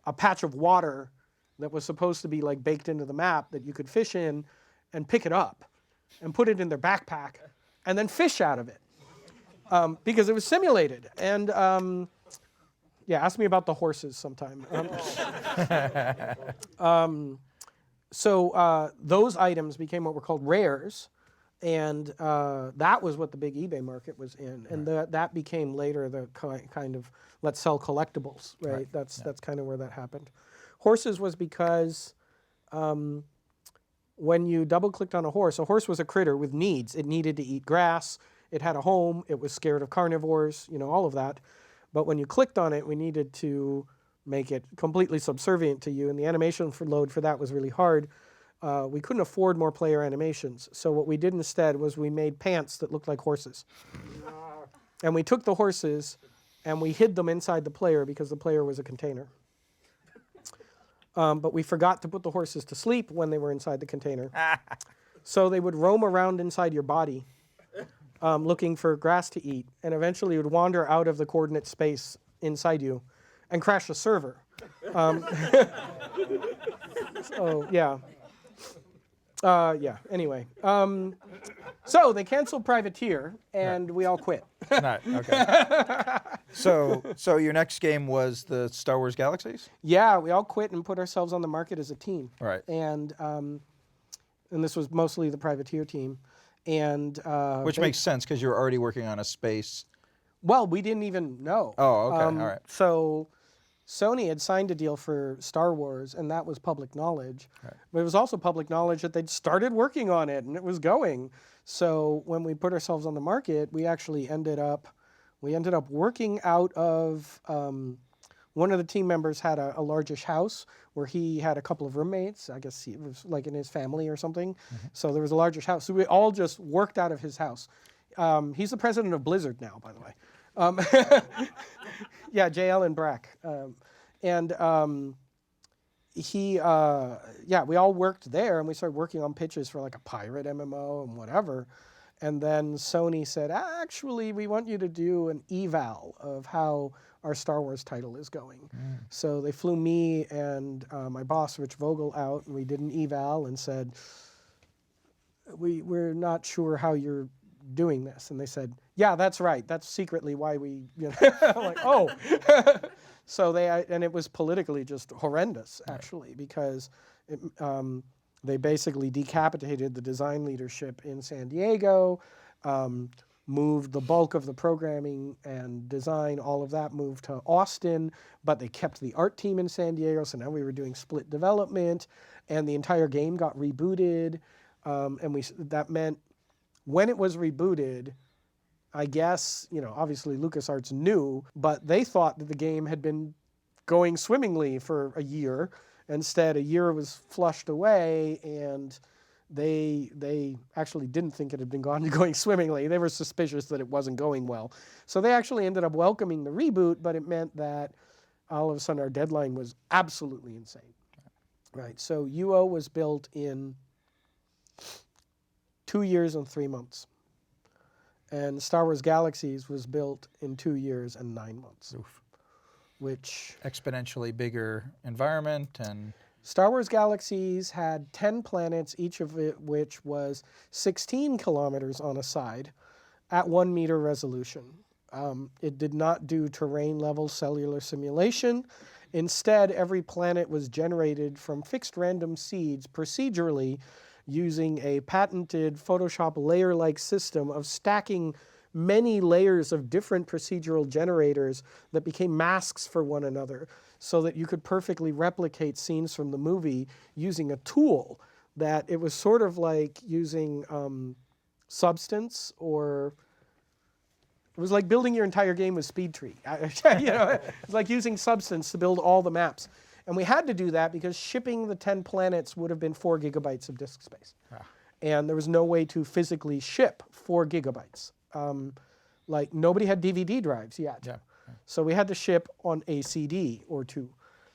a patch of water that was supposed to be like baked into the map that you could fish in and pick it up and put it in their backpack and then fish out of it, because it was simulated. And ask me about the horses sometime. So those items became what were called rares, and that was what the big eBay market was in. And that became later the kind of let's sell collectibles, right? That's kind of where that happened. Horses was because when you double-clicked on a horse was a critter with needs. It needed to eat grass. It had a home. It was scared of carnivores, all of that. But when you clicked on it, we needed to make it completely subservient to you, and the animation load for that was really hard. We couldn't afford more player animations, so what we did instead was we made pants that looked like horses. And we took the horses and we hid them inside the player because the player was a container. But we forgot to put the horses to sleep when they were inside the container. So they would roam around inside your body looking for grass to eat, and eventually would wander out of the coordinate space inside you and crash the server. So, yeah. Anyway. So they canceled Privateer, and we all quit. Okay. So your next game was the Star Wars Galaxies? Yeah, we all quit and put ourselves on the market as a team. Right. And this was mostly the Privateer team. And which makes sense because you're already working on a space. Well, we didn't even know. Oh, okay. All right. So Sony had signed a deal for Star Wars, and that was public knowledge. Right. But it was also public knowledge that they'd started working on it, and it was going. So when we put ourselves on the market, we actually ended up working out of one of the team members had a largish house where he had a couple of roommates. I guess he was like in his family or something. Mm-hmm. So there was a largish house. So we all just worked out of his house. He's the president of Blizzard now, by the way. Yeah, JL and Brack. We all worked there, and we started working on pitches for like a pirate MMO and whatever. And then Sony said, actually, we want you to do an eval of how our Star Wars title is going. Mm. So they flew me and my boss, Rich Vogel, out, and we did an eval and said, we're not sure how you're doing this. And they said, yeah, that's right. That's secretly why we, I'm like, oh. So it was politically just horrendous, actually, because they basically decapitated the design leadership in San Diego, moved the bulk of the programming and design, all of that moved to Austin, but they kept the art team in San Diego, so now we were doing split development, and the entire game got rebooted, that meant when it was rebooted, I guess, obviously LucasArts knew, but they thought that the game had been going swimmingly for a year. Instead, a year was flushed away, and they actually didn't think it had been going swimmingly. They were suspicious that it wasn't going well. So they actually ended up welcoming the reboot, but it meant that all of a sudden our deadline was absolutely insane. Right. So UO was built in 2 years and 3 months. And Star Wars Galaxies was built in 2 years and 9 months. Oof. Which Exponentially bigger environment and Star Wars Galaxies had 10 planets, each of which was 16 kilometers on a side at 1 meter resolution. It did not do terrain level cellular simulation. Instead, every planet was generated from fixed random seeds procedurally using a patented Photoshop layer-like system of stacking many layers of different procedural generators that became masks for one another so that you could perfectly replicate scenes from the movie using a tool that it was sort of like using Substance, or it was like building your entire game with SpeedTree. It's like using Substance to build all the maps. And we had to do that because shipping the 10 planets would have been 4 gigabytes of disk space. And there was no way to physically ship 4 gigabytes. Like nobody had DVD drives yet. Yeah. So we had to ship on a CD or 2.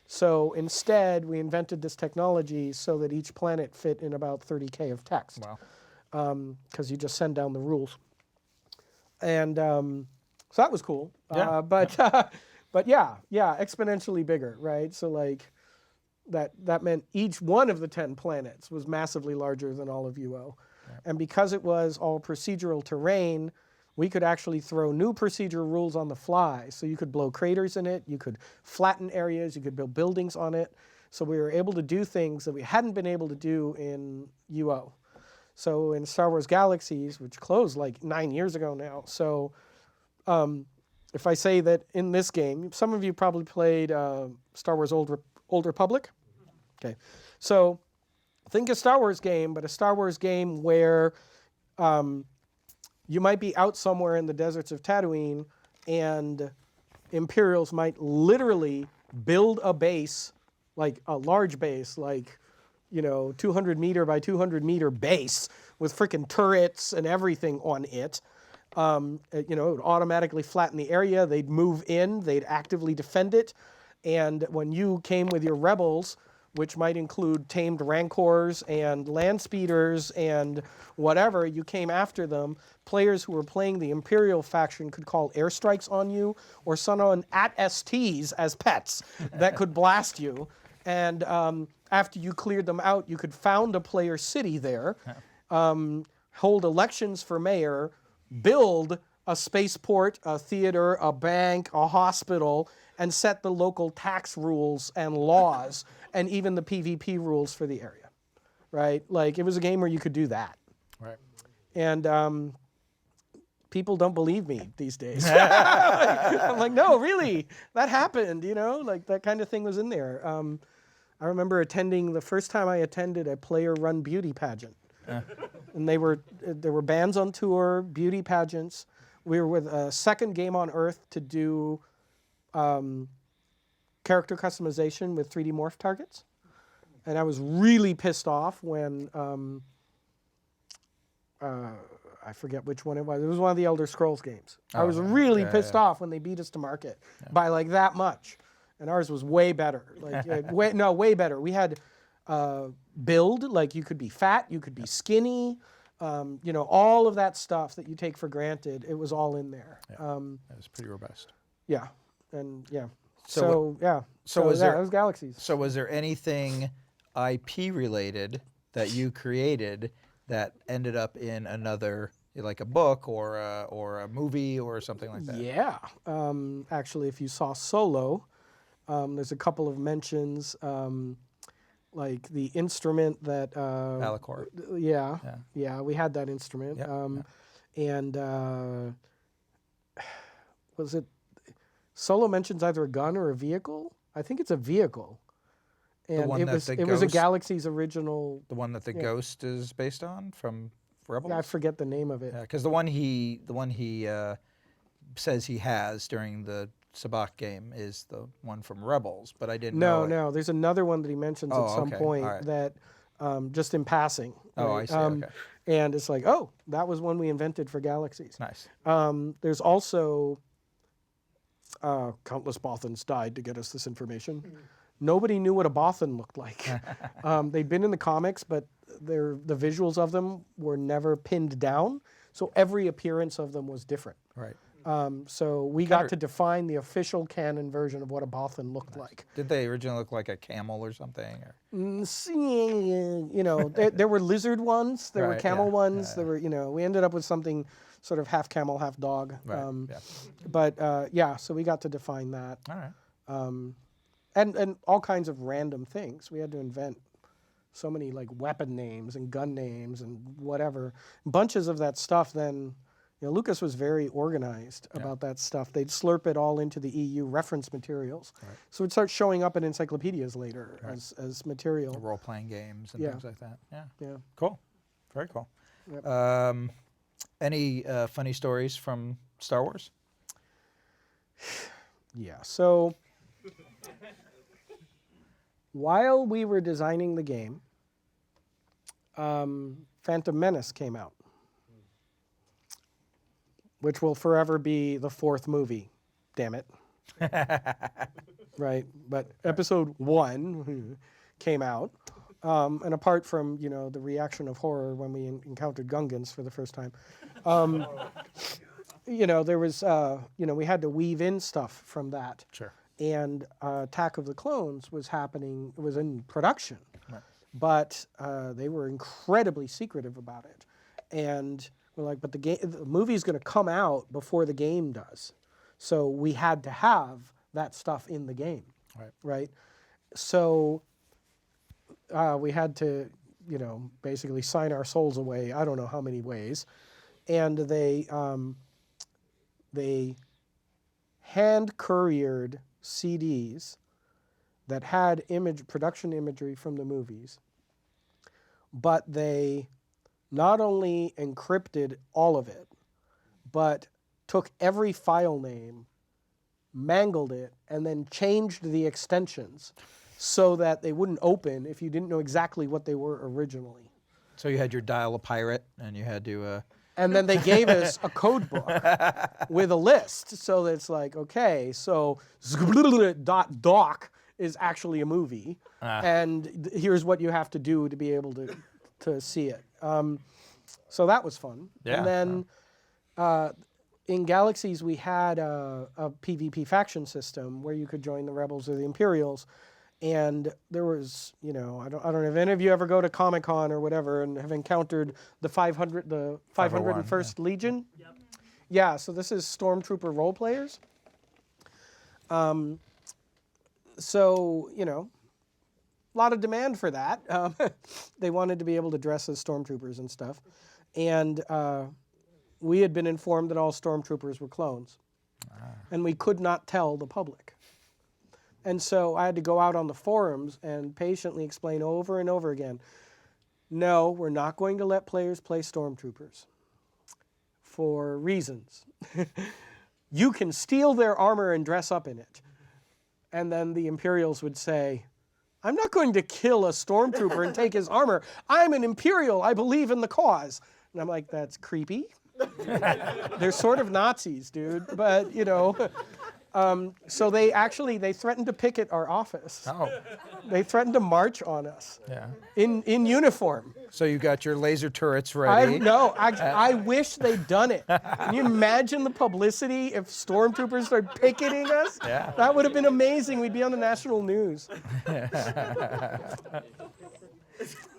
So instead, we invented this technology so that each planet fit in about 30K of text. Wow. Because you just send down the rules. And so that was cool. Yeah. But yeah, exponentially bigger, right? So like that meant each one of the 10 planets was massively larger than all of UO. Yeah. And because it was all procedural terrain, we could actually throw new procedural rules on the fly. So you could blow craters in it, you could flatten areas, you could build buildings on it. So we were able to do things that we hadn't been able to do in UO. So in Star Wars Galaxies, which closed like 9 years ago now. So if I say that in this game, some of you probably played Star Wars Old Republic. Okay, so think a Star Wars game, but a Star Wars game where you might be out somewhere in the deserts of Tatooine and Imperials might literally build a base, like a large base, like 200 meter by 200 meter base with freaking turrets and everything on it. It would automatically flatten the area. They'd move in. They'd actively defend it. And when you came with your rebels, which might include tamed rancors and land speeders and whatever, you came after them, players who were playing the Imperial faction could call airstrikes on you or summon AT-STs as pets that could blast you. And after you cleared them out, you could found a player city there, hold elections for mayor, build a spaceport, a theater, a bank, a hospital, and set the local tax rules and laws and even the PvP rules for the area, right? Like it was a game where you could do that. Right. And people don't believe me these days. I'm like, no, really, that happened, like that kind of thing was in there. I remember the first time I attended a player-run beauty pageant. And there were bands on tour, beauty pageants. We were with a second game on Earth to do character customization with 3D morph targets. And I was really pissed off when, I forget which one it was. It was one of the Elder Scrolls games. I was really pissed off when they beat us to market by like that much. And ours was way better. Like way better. We had build, like you could be fat, you could be skinny, all of that stuff that you take for granted. It was all in there. Yeah, that was pretty robust. Yeah, and yeah. So that was Galaxies. So was there anything IP related that you created that ended up in another, like a book or a movie or something like that? Yeah. Actually, if you saw Solo, there's a couple of mentions, like the instrument that... Alacor. Yeah, we had that instrument. And was it... Solo mentions either a gun or a vehicle? I think it's a vehicle. And it was a Galaxy's original... The one that the Ghost is based on from Rebels? Yeah, I forget the name of it. Yeah, because the one he says he has during the Sabacc game is the one from Rebels, but I didn't know. No, there's another one that he mentions at some point that just in passing. Oh, right? I see. Okay. And it's like, oh, that was one we invented for galaxies. Nice. There's also countless Bothans died to get us this information. Nobody knew what a Bothan looked like. They'd been in the comics, but the visuals of them were never pinned down. So every appearance of them was different. Right. So we got to define the official canon version of what a Bothan looked like. Did they originally look like a camel or something? Or? You know, there were lizard ones, there were Right, camel yeah, ones, there were, you know, we ended up with something sort of half camel, half dog. Right. Yeah. But yeah, so we got to define that. All right. And all kinds of random things. We had to invent so many like weapon names and gun names and whatever. Bunches of that stuff then, you know, Lucas was very organized about that stuff. They'd slurp it all into the EU reference materials. Right. So it'd start showing up in encyclopedias later as material. The role-playing games and things like that. Yeah. Yeah. Cool. Very cool. Yep. Any funny stories from Star Wars? Yeah. So while we were designing the game, Phantom Menace came out, which will forever be the fourth movie. Damn it. Right. But episode 1 came out. And apart from, you know, the reaction of horror when we encountered Gungans for the first time, you know, there was, you know, we had to weave in stuff from that. Sure. And Attack of the Clones was happening, it was in production. Right. But they were incredibly secretive about it. And we're like, but the movie's going to come out before the game does. So we had to have that stuff in the game. Right. Right? So we had to, you know, basically sign our souls away, I don't know how many ways. And they hand-couriered CDs that had production imagery from the movies, but they not only encrypted all of it, but took every file name, mangled it, and then changed the extensions so that they wouldn't open if you didn't know exactly what they were originally. So you had your dial-a-pirate, and you had to... And then they gave us a code book with a list. So that it's like, okay, so doc is actually a movie. And here's what you have to do to be able to see it. So that was fun. Yeah. And then in Galaxies, we had a PvP faction system where you could join the Rebels or the Imperials. And there was, you know, I don't know if any of you ever go to Comic-Con or whatever and have encountered the 501st Legion. Yep. Yeah, so this is Stormtrooper role players. So, you know, a lot of demand for that. They wanted to be able to dress as Stormtroopers and stuff. And we had been informed that all Stormtroopers were clones. And we could not tell the public. And so I had to go out on the forums and patiently explain over and over again, no, we're not going to let players play Stormtroopers for reasons. You can steal their armor and dress up in it. And then the Imperials would say, I'm not going to kill a Stormtrooper and take his armor. I'm an Imperial. I believe in the cause. And I'm like, that's creepy. They're sort of Nazis, dude. But, you know... So they threatened to picket our office. Oh. They threatened to march on us. Yeah. In uniform. So you got your laser turrets ready. I wish they'd done it. Can you imagine the publicity if Stormtroopers started picketing us? Yeah. That would have been amazing. We'd be on the national news.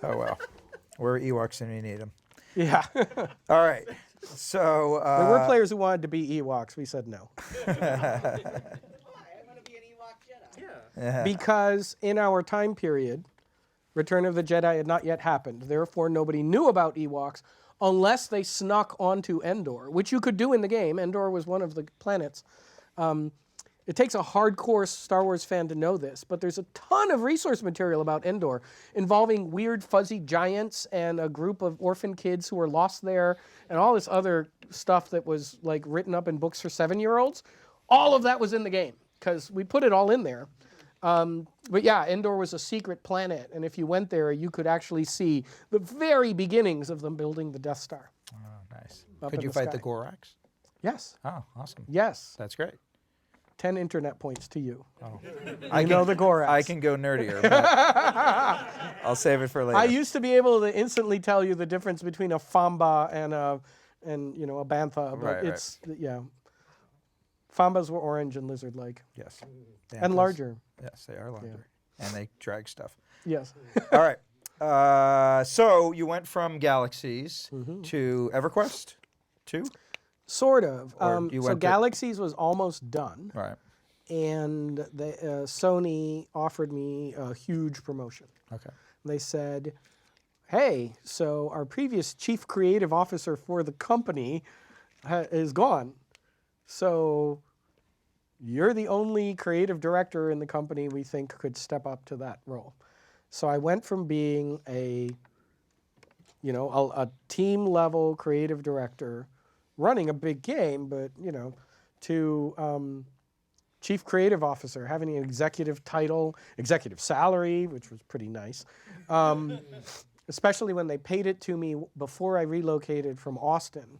Oh, well. We're Ewoks and we need them. Yeah. All right. So there were players who wanted to be Ewoks. We said no. Why? I want to be an Ewok Jedi. Yeah. Because in our time period, Return of the Jedi had not yet happened. Therefore, nobody knew about Ewoks unless they snuck onto Endor, which you could do in the game. Endor was one of the planets. It takes a hardcore Star Wars fan to know this, but there's a ton of resource material about Endor involving weird fuzzy giants and a group of orphan kids who were lost there and all this other stuff that was like written up in books for 7-year-olds. All of that was in the game because we put it all in there. But yeah, Endor was a secret planet, and if you went there, you could actually see the very beginnings of them building the Death Star. Oh, nice. Up Could in you the fight the sky. Gorax? Yes. Oh, awesome. Yes. That's great. 10 internet points to you. Oh. I know the Gorax. I can go nerdier, but I'll save it for later. I used to be able to instantly tell you the difference between a Famba and a Bantha, but Right, it's yeah. Fambas were orange and lizard-like. Yes. And Banthas. larger. Yes, they are larger. And they drag stuff. Yes. All right. So you went from Galaxies to EverQuest 2? Sort of. Or you So went to- Galaxies was almost done, Right. and Sony offered me a huge promotion. Okay. They said, hey, so our previous chief creative officer for the company is gone. So you're the only creative director in the company we think could step up to that role. So I went from being a team level creative director running a big game, but, to chief creative officer, having an executive title, executive salary, which was pretty nice. Especially when they paid it to me before I relocated from Austin,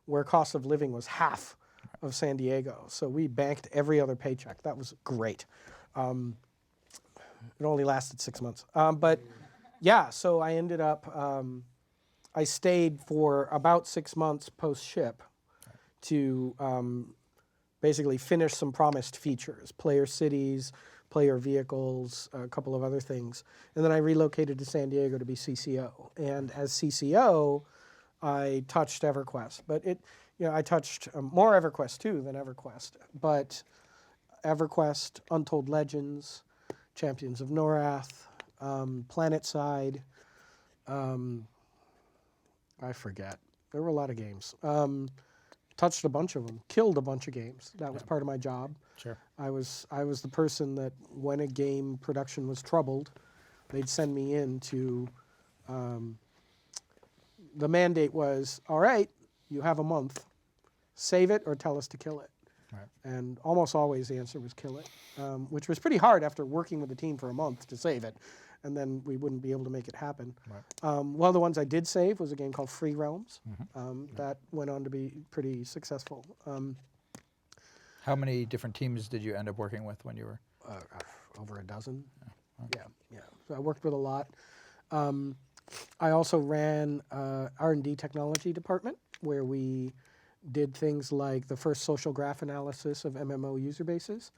where cost of living was half of San Diego. So we banked every other paycheck. That was great. It only lasted 6 months. But yeah, so I ended up, I stayed for about 6 months post-ship to basically finish some promised features, player cities, player vehicles, a couple of other things. And then I relocated to San Diego to be CCO. And as CCO, I touched EverQuest. But I touched more EverQuest 2 than EverQuest. But EverQuest, Untold Legends, Champions of Norath, PlanetSide, I forget. There were a lot of games. Touched a bunch of them, killed a bunch of games. That was part of my job. Sure. I was the person that when a game production was troubled, they'd send me in to, the mandate was, all right, you have a month, save it or tell us to kill it. Right. And almost always the answer was kill it, which was pretty hard after working with the team for a month to save it. And then we wouldn't be able to make it happen. Right. One of the ones I did save was a game called Free Realms. That went on to be pretty successful. How many different teams did you end up working with when you were? Over a dozen. Yeah. So I worked with a lot. I also ran R&D technology department where we did things like the first social graph analysis of MMO user bases,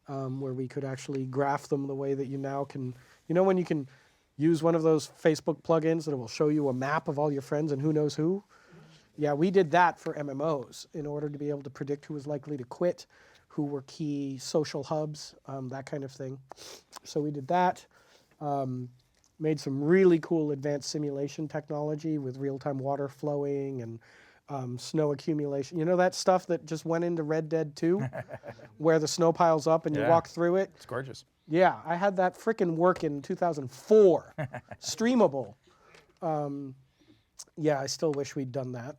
where we could actually graph them the way that you now can. When you can use one of those Facebook plugins that will show you a map of all your friends and who knows who? Yeah, we did that for MMOs in order to be able to predict who was likely to quit, who were key social hubs, that kind of thing. So we did that. Made some really cool advanced simulation technology with real-time water flowing and snow accumulation. You know that stuff that just went into Red Dead 2, where the snow piles up and you walk through it? It's gorgeous. Yeah, I had that frickin' work in 2004, streamable. Yeah, I still wish we'd done that.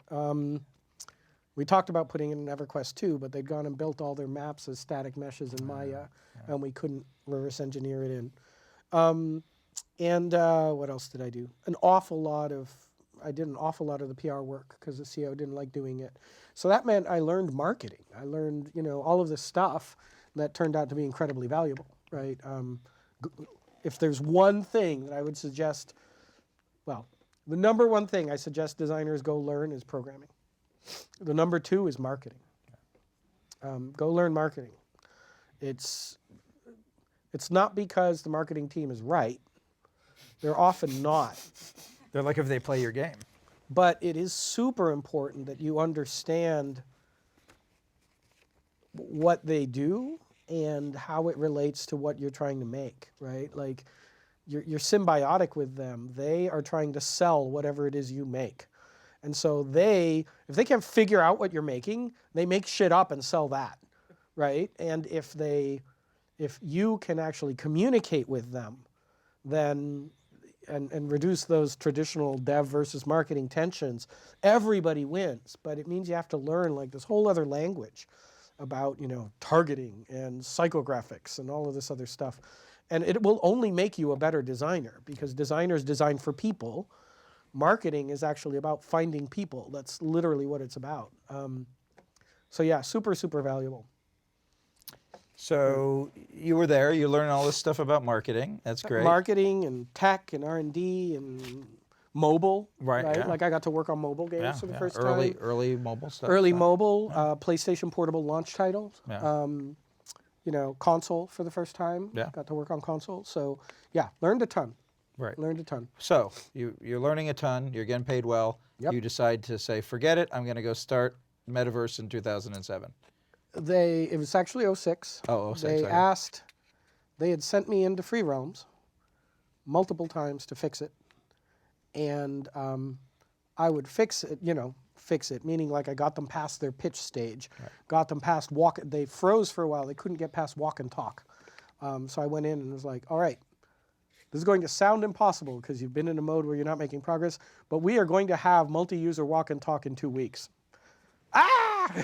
We talked about putting it in EverQuest 2, but they'd gone and built all their maps as static meshes in Maya, and we couldn't reverse engineer it in. What else did I do? I did an awful lot of the PR work because the CEO didn't like doing it. So that meant I learned marketing. I learned, all of this stuff that turned out to be incredibly valuable, right? If there's one thing that I would suggest, the number one thing I suggest designers go learn is programming. The number two is marketing. Go learn marketing. It's not because the marketing team is right. They're often not. They're like if they play your game. But it is super important that you understand what they do and how it relates to what you're trying to make, right? Like, you're symbiotic with them. They are trying to sell whatever it is you make. And so if they can't figure out what you're making, they make shit up and sell that, right? And if you can actually communicate with them, then and reduce those traditional dev versus marketing tensions, everybody wins. But it means you have to learn like this whole other language. about, targeting and psychographics and all of this other stuff. And it will only make you a better designer because designers design for people. Marketing is actually about finding people. That's literally what it's about. So yeah, super, super valuable. So you were there. You learned all this stuff about marketing. That's great. Marketing and tech and R&D and mobile. Right, yeah. Like I got to work on mobile games for the first time. Early mobile stuff. Early mobile, PlayStation Portable launch titles. Yeah. Console for the first time. Yeah. Got to work on console. So yeah, learned a ton. Right. Learned a ton. So you're learning a ton. You're getting paid well. Yep. You decide to say, forget it. I'm going to go start Metaverse in 2007. It was actually 06. Oh, 06. They okay. they had sent me into Free Realms multiple times to fix it. And I would fix it, meaning like I got them past their pitch stage, got them past they froze for a while. They couldn't get past walk and talk. So I went in and was like, all right, this is going to sound impossible because you've been in a mode where you're not making progress, but we are going to have multi-user walk and talk in 2 weeks.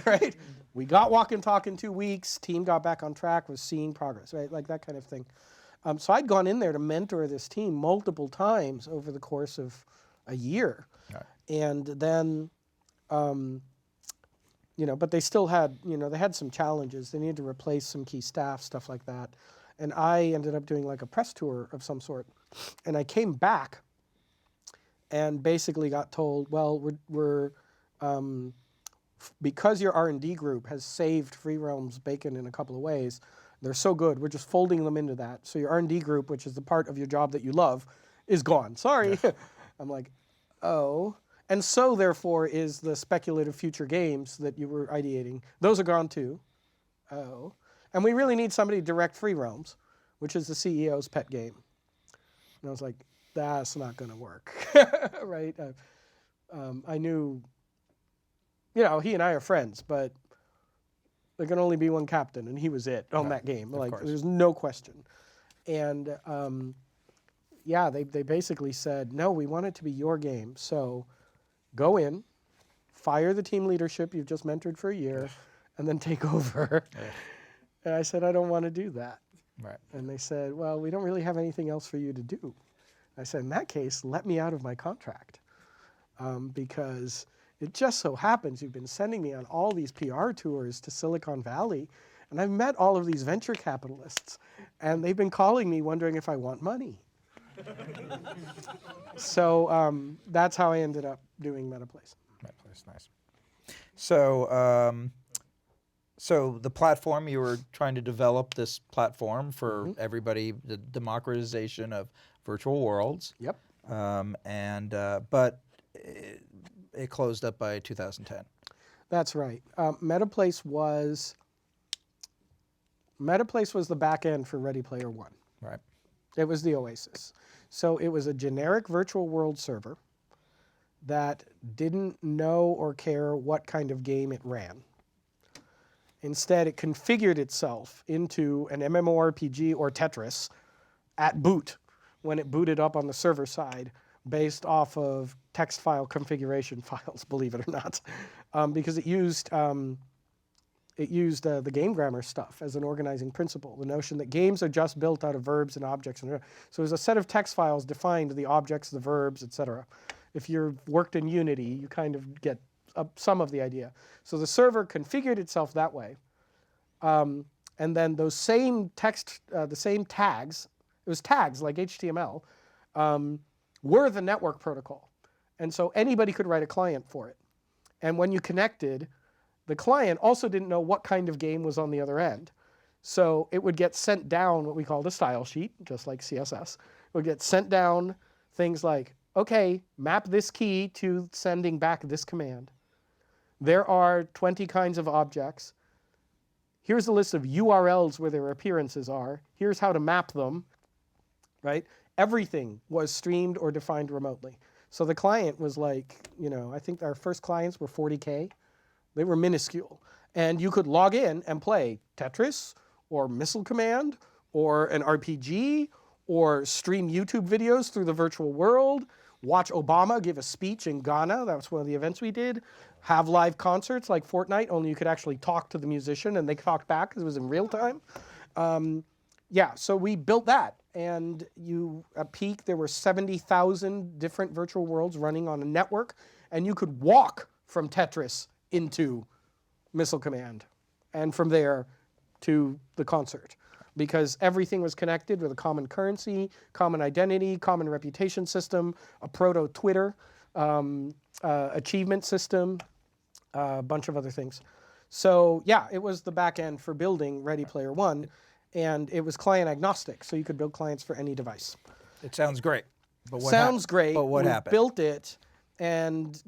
Right? We got walk and talk in 2 weeks. Team got back on track, was seeing progress, right? Like that kind of thing. So I'd gone in there to mentor this team multiple times over the course of a year. Right. And then, but they still had, they had some challenges. They needed to replace some key staff, stuff like that. And I ended up doing like a press tour of some sort. And I came back and basically got told, well, we're because your R&D group has saved Free Realms bacon in a couple of ways, they're so good, we're just folding them into that. So your R&D group, which is the part of your job that you love, is gone. Sorry. Yeah. I'm like, oh. And so, therefore, is the speculative future games that you were ideating. Those are gone, too. Oh. And we really need somebody to direct Free Realms, which is the CEO's pet game. And I was like, that's not going to work. Right? I knew, he and I are friends, but there can only be one captain, and he was it on that game. Like, there's no question. And, they basically said, no, we want it to be your game. So go in, fire the team leadership you've just mentored for a year, and then take over. Yeah. And I said, I don't want to do that. Right. And they said, well, we don't really have anything else for you to do. I said, in that case, let me out of my contract. Because it just so happens you've been sending me on all these PR tours to Silicon Valley, and I've met all of these venture capitalists, and they've been calling me wondering if I want money. So that's how I ended up doing MetaPlace. MetaPlace, nice. So, so the platform, you were trying to develop this platform for everybody, the democratization of virtual worlds. Yep. But it closed up by 2010. That's right. MetaPlace was the back end for Ready Player One. Right. It was the Oasis. So it was a generic virtual world server that didn't know or care what kind of game it ran. Instead, it configured itself into an MMORPG or Tetris at boot when it booted up on the server side based off of text file configuration files, believe it or not, because it used the game grammar stuff as an organizing principle, the notion that games are just built out of verbs and objects. So there's a set of text files defined the objects, the verbs, etc. If you've worked in Unity, you kind of get some of the idea. So the server configured itself that way. And then those same the same tags, it was tags like HTML, were the network protocol. And so anybody could write a client for it. And when you connected, the client also didn't know what kind of game was on the other end. So it would get sent down what we called a style sheet, just like CSS. It would get sent down things like, okay, map this key to sending back this command. There are 20 kinds of objects. Here's a list of URLs where their appearances are. Here's how to map them, right? Everything was streamed or defined remotely. So the client was like, I think our first clients were 40K. They were minuscule. And you could log in and play Tetris or Missile Command or an RPG or stream YouTube videos through the virtual world watch Obama give a speech in Ghana. That was one of the events we did. Have live concerts like Fortnite, only you could actually talk to the musician and they talked back because it was in real time. Yeah, so we built that. And at peak, there were 70,000 different virtual worlds running on a network. And you could walk from Tetris into Missile Command. And from there to the concert. Because everything was connected with a common currency, common identity, common reputation system, a proto-Twitter, achievement system, a bunch of other things. So yeah, it was the back end for building Ready Player One. And it was client agnostic, so you could build clients for any device. It sounds great. But what Sounds great. But what we happened? Built it, and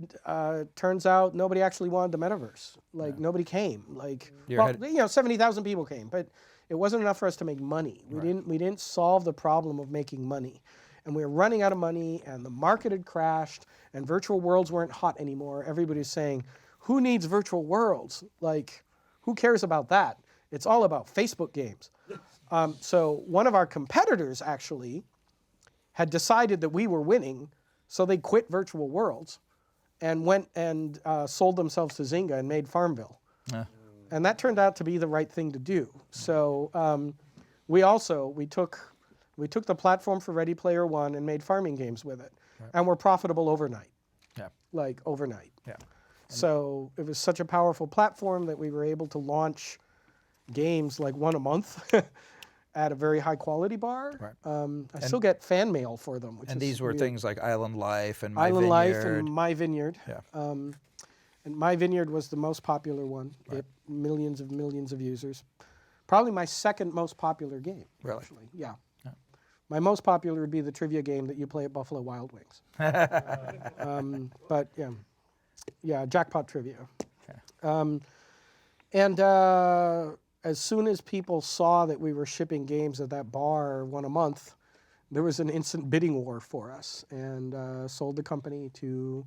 turns out nobody actually wanted the metaverse. Like nobody came. Like 70,000 people came, but it wasn't enough for us to make money. We didn't solve the problem of making money, and we were running out of money, and the market had crashed, and virtual worlds weren't hot anymore. Everybody's saying, "Who needs virtual worlds? Like, who cares about that? It's all about Facebook games." So one of our competitors actually had decided that we were winning, so they quit virtual worlds and went and sold themselves to Zynga and made Farmville. And that turned out to be the right thing to do. So we took the platform for Ready Player One and made farming games with it. And we're profitable overnight. Yeah. Like overnight. Yeah. So it was such a powerful platform that we were able to launch games like one a month at a very high quality bar. Right. I still get fan mail for them. Which And is these were weird. things like Island Life and My Island Vineyard. Life and My Vineyard. Yeah. And My Vineyard was the most popular one. It millions of users. Probably my second most popular game. Really? Actually. Yeah. My most popular would be the trivia game that you play at Buffalo Wild Wings. But yeah, jackpot trivia. And as soon as people saw that we were shipping games at that bar one a month, there was an instant bidding war for us, and sold the company to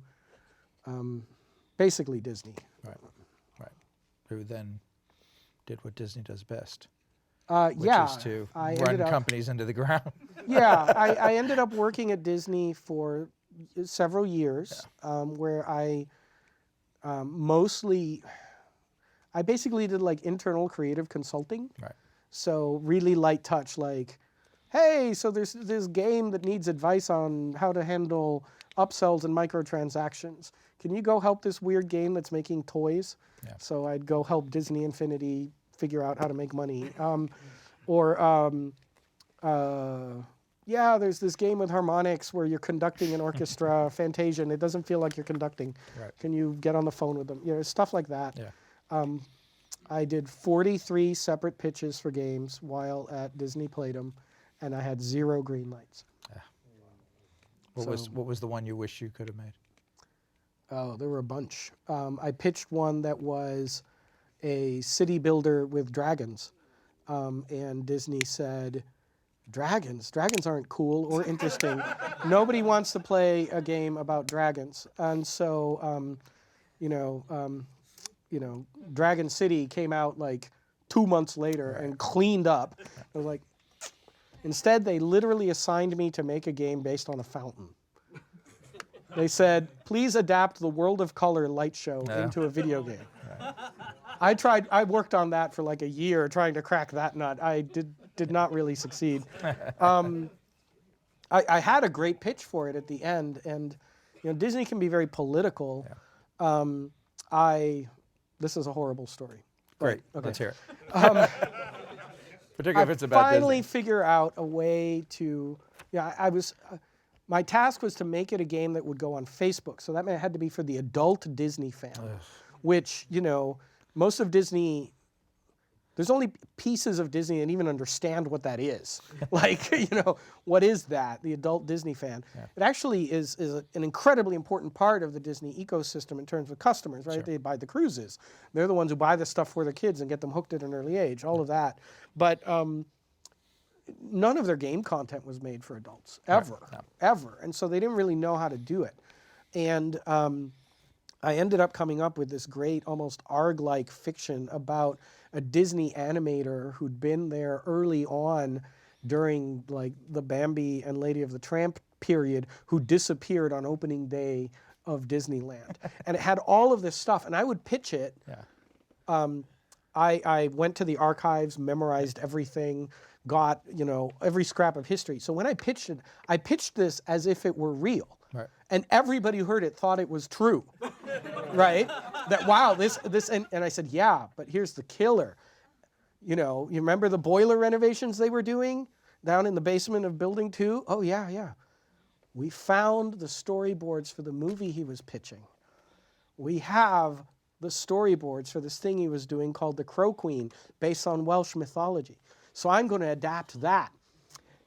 basically Disney. Right. Who then did what Disney does best, which Yeah, is to I run ended up- companies into the ground. Yeah, I ended up working at Disney for several years, where I I basically did like internal creative consulting. Right. So really light touch, like, hey, so there's this game that needs advice on how to handle upsells and microtransactions. Can you go help this weird game that's making toys? Yeah. So I'd go help Disney Infinity figure out how to make money. Yeah, there's this game with harmonics where you're conducting an orchestra, Fantasia, and it doesn't feel like you're conducting. Right. Can you get on the phone with them? You know, stuff like that. Yeah. I did 43 separate pitches for games while at Disney played them, and I had 0 green lights. What was the one you wish you could have made? Oh, there were a bunch. I pitched one that was a city builder with dragons, and Disney said, dragons aren't cool or interesting. Nobody wants to play a game about dragons. And so, Dragon City came out like 2 months later and cleaned up. I was like, instead, they literally assigned me to make a game based on a fountain. They said, please adapt the World of Color light show into a video game. I worked on that for like a year trying to crack that nut. I did not really succeed. I had a great pitch for it at the end, and Disney can be very political. This is a horrible story. Great. Okay. Let's hear it. Particularly if it's about finally Disney. figure out a way to. I was. My task was to make it a game that would go on Facebook. So that meant it had to be for the adult Disney fan, which most of Disney. There's only pieces of Disney that even understand what that is. Like, what is that? The adult Disney fan. Yeah. It actually is an incredibly important part of the Disney ecosystem in terms of customers, right? Sure. They buy the cruises. They're the ones who buy the stuff for their kids and get them hooked at an early age, all of that. But none of their game content was made for adults, ever, ever. And so they didn't really know how to do it. And I ended up coming up with this great, almost ARG-like fiction about a Disney animator who'd been there early on during like the Bambi and Lady of the Tramp period who disappeared on opening day of Disneyland. And it had all of this stuff, and I would pitch it. Yeah. I went to the archives, memorized everything, got, every scrap of history. So when I pitched this as if it were real. Right. And everybody who heard it thought it was true, right? That, wow, this, and I said, yeah, but here's the killer. You remember the boiler renovations they were doing down in the basement of Building 2? Oh, yeah. We found the storyboards for the movie he was pitching. We have the storyboards for this thing he was doing called The Crow Queen, based on Welsh mythology. So I'm going to adapt that.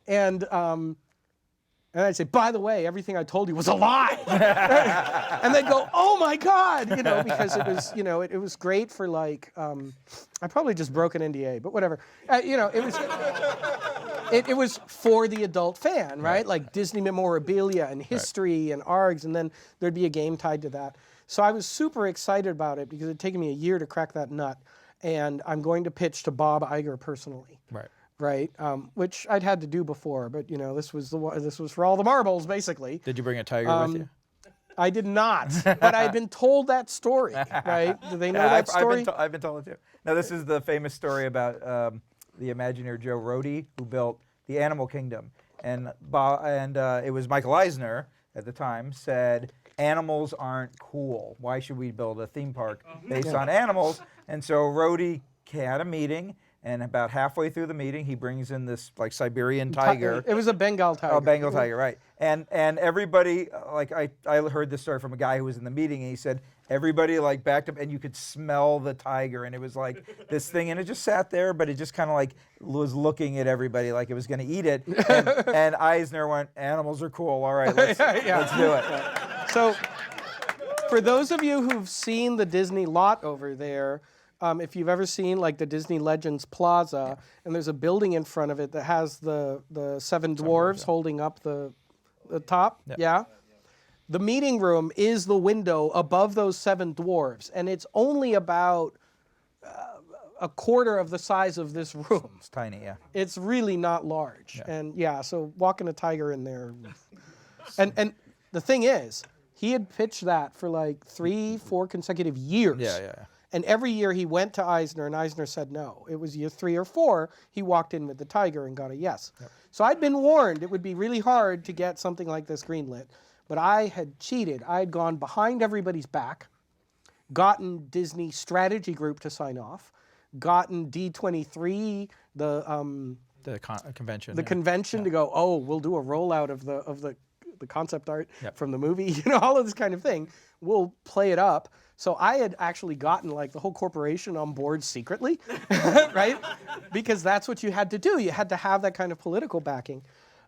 And I'd say, by the way, everything I told you was a lie. And they'd go, oh my God, because it was, it was great for like, I probably just broke an NDA, but whatever. It was for the adult fan, right? Like Disney memorabilia and history and ARGs, and then there'd be a game tied to that. So I was super excited about it because it had taken me a year to crack that nut. And I'm going to pitch to Bob Iger personally. Right, which I'd had to do before, but this was for all the marbles, basically. Did you bring a tiger with you? I did not, but I'd been told that story, right? Do they know that story? I've been told it too. Now this is the famous story about the Imagineer Joe Rohde, who built the Animal Kingdom, and it was Michael Eisner at the time said, animals aren't cool. Why should we build a theme park based on animals? And so Rohde had a meeting. And about halfway through the meeting, he brings in this like Siberian tiger. It was a Bengal tiger. Oh, Bengal tiger, right. And everybody, like I heard this story from a guy who was in the meeting, and he said everybody like backed up, and you could smell the tiger, and it was like this thing, and it just sat there, but it just kind of like was looking at everybody like it was going to eat it. And Eisner went, animals are cool, all right, let's do it. So for those of you who've seen the Disney lot over there, if you've ever seen like the Disney Legends Plaza, and there's a building in front of it that has the seven dwarves holding up the top, the meeting room is the window above those seven dwarves, and it's only about a quarter of the size of this room. It's tiny, yeah. It's really not large, and so walking a tiger in there, and the thing is, he had pitched that for like 3-4 consecutive years. Yeah. And every year he went to Eisner, and Eisner said no. It was year 3 or 4, he walked in with the tiger and got a yes. So I'd been warned it would be really hard to get something like this greenlit, but I had cheated. I had gone behind everybody's back, gotten Disney Strategy Group to sign off, gotten D23, the convention. The convention to go, oh, we'll do a rollout of the concept art from the movie, all of this kind of thing. We'll play it up. So I had actually gotten like the whole corporation on board secretly, right? Because that's what you had to do. You had to have that kind of political backing.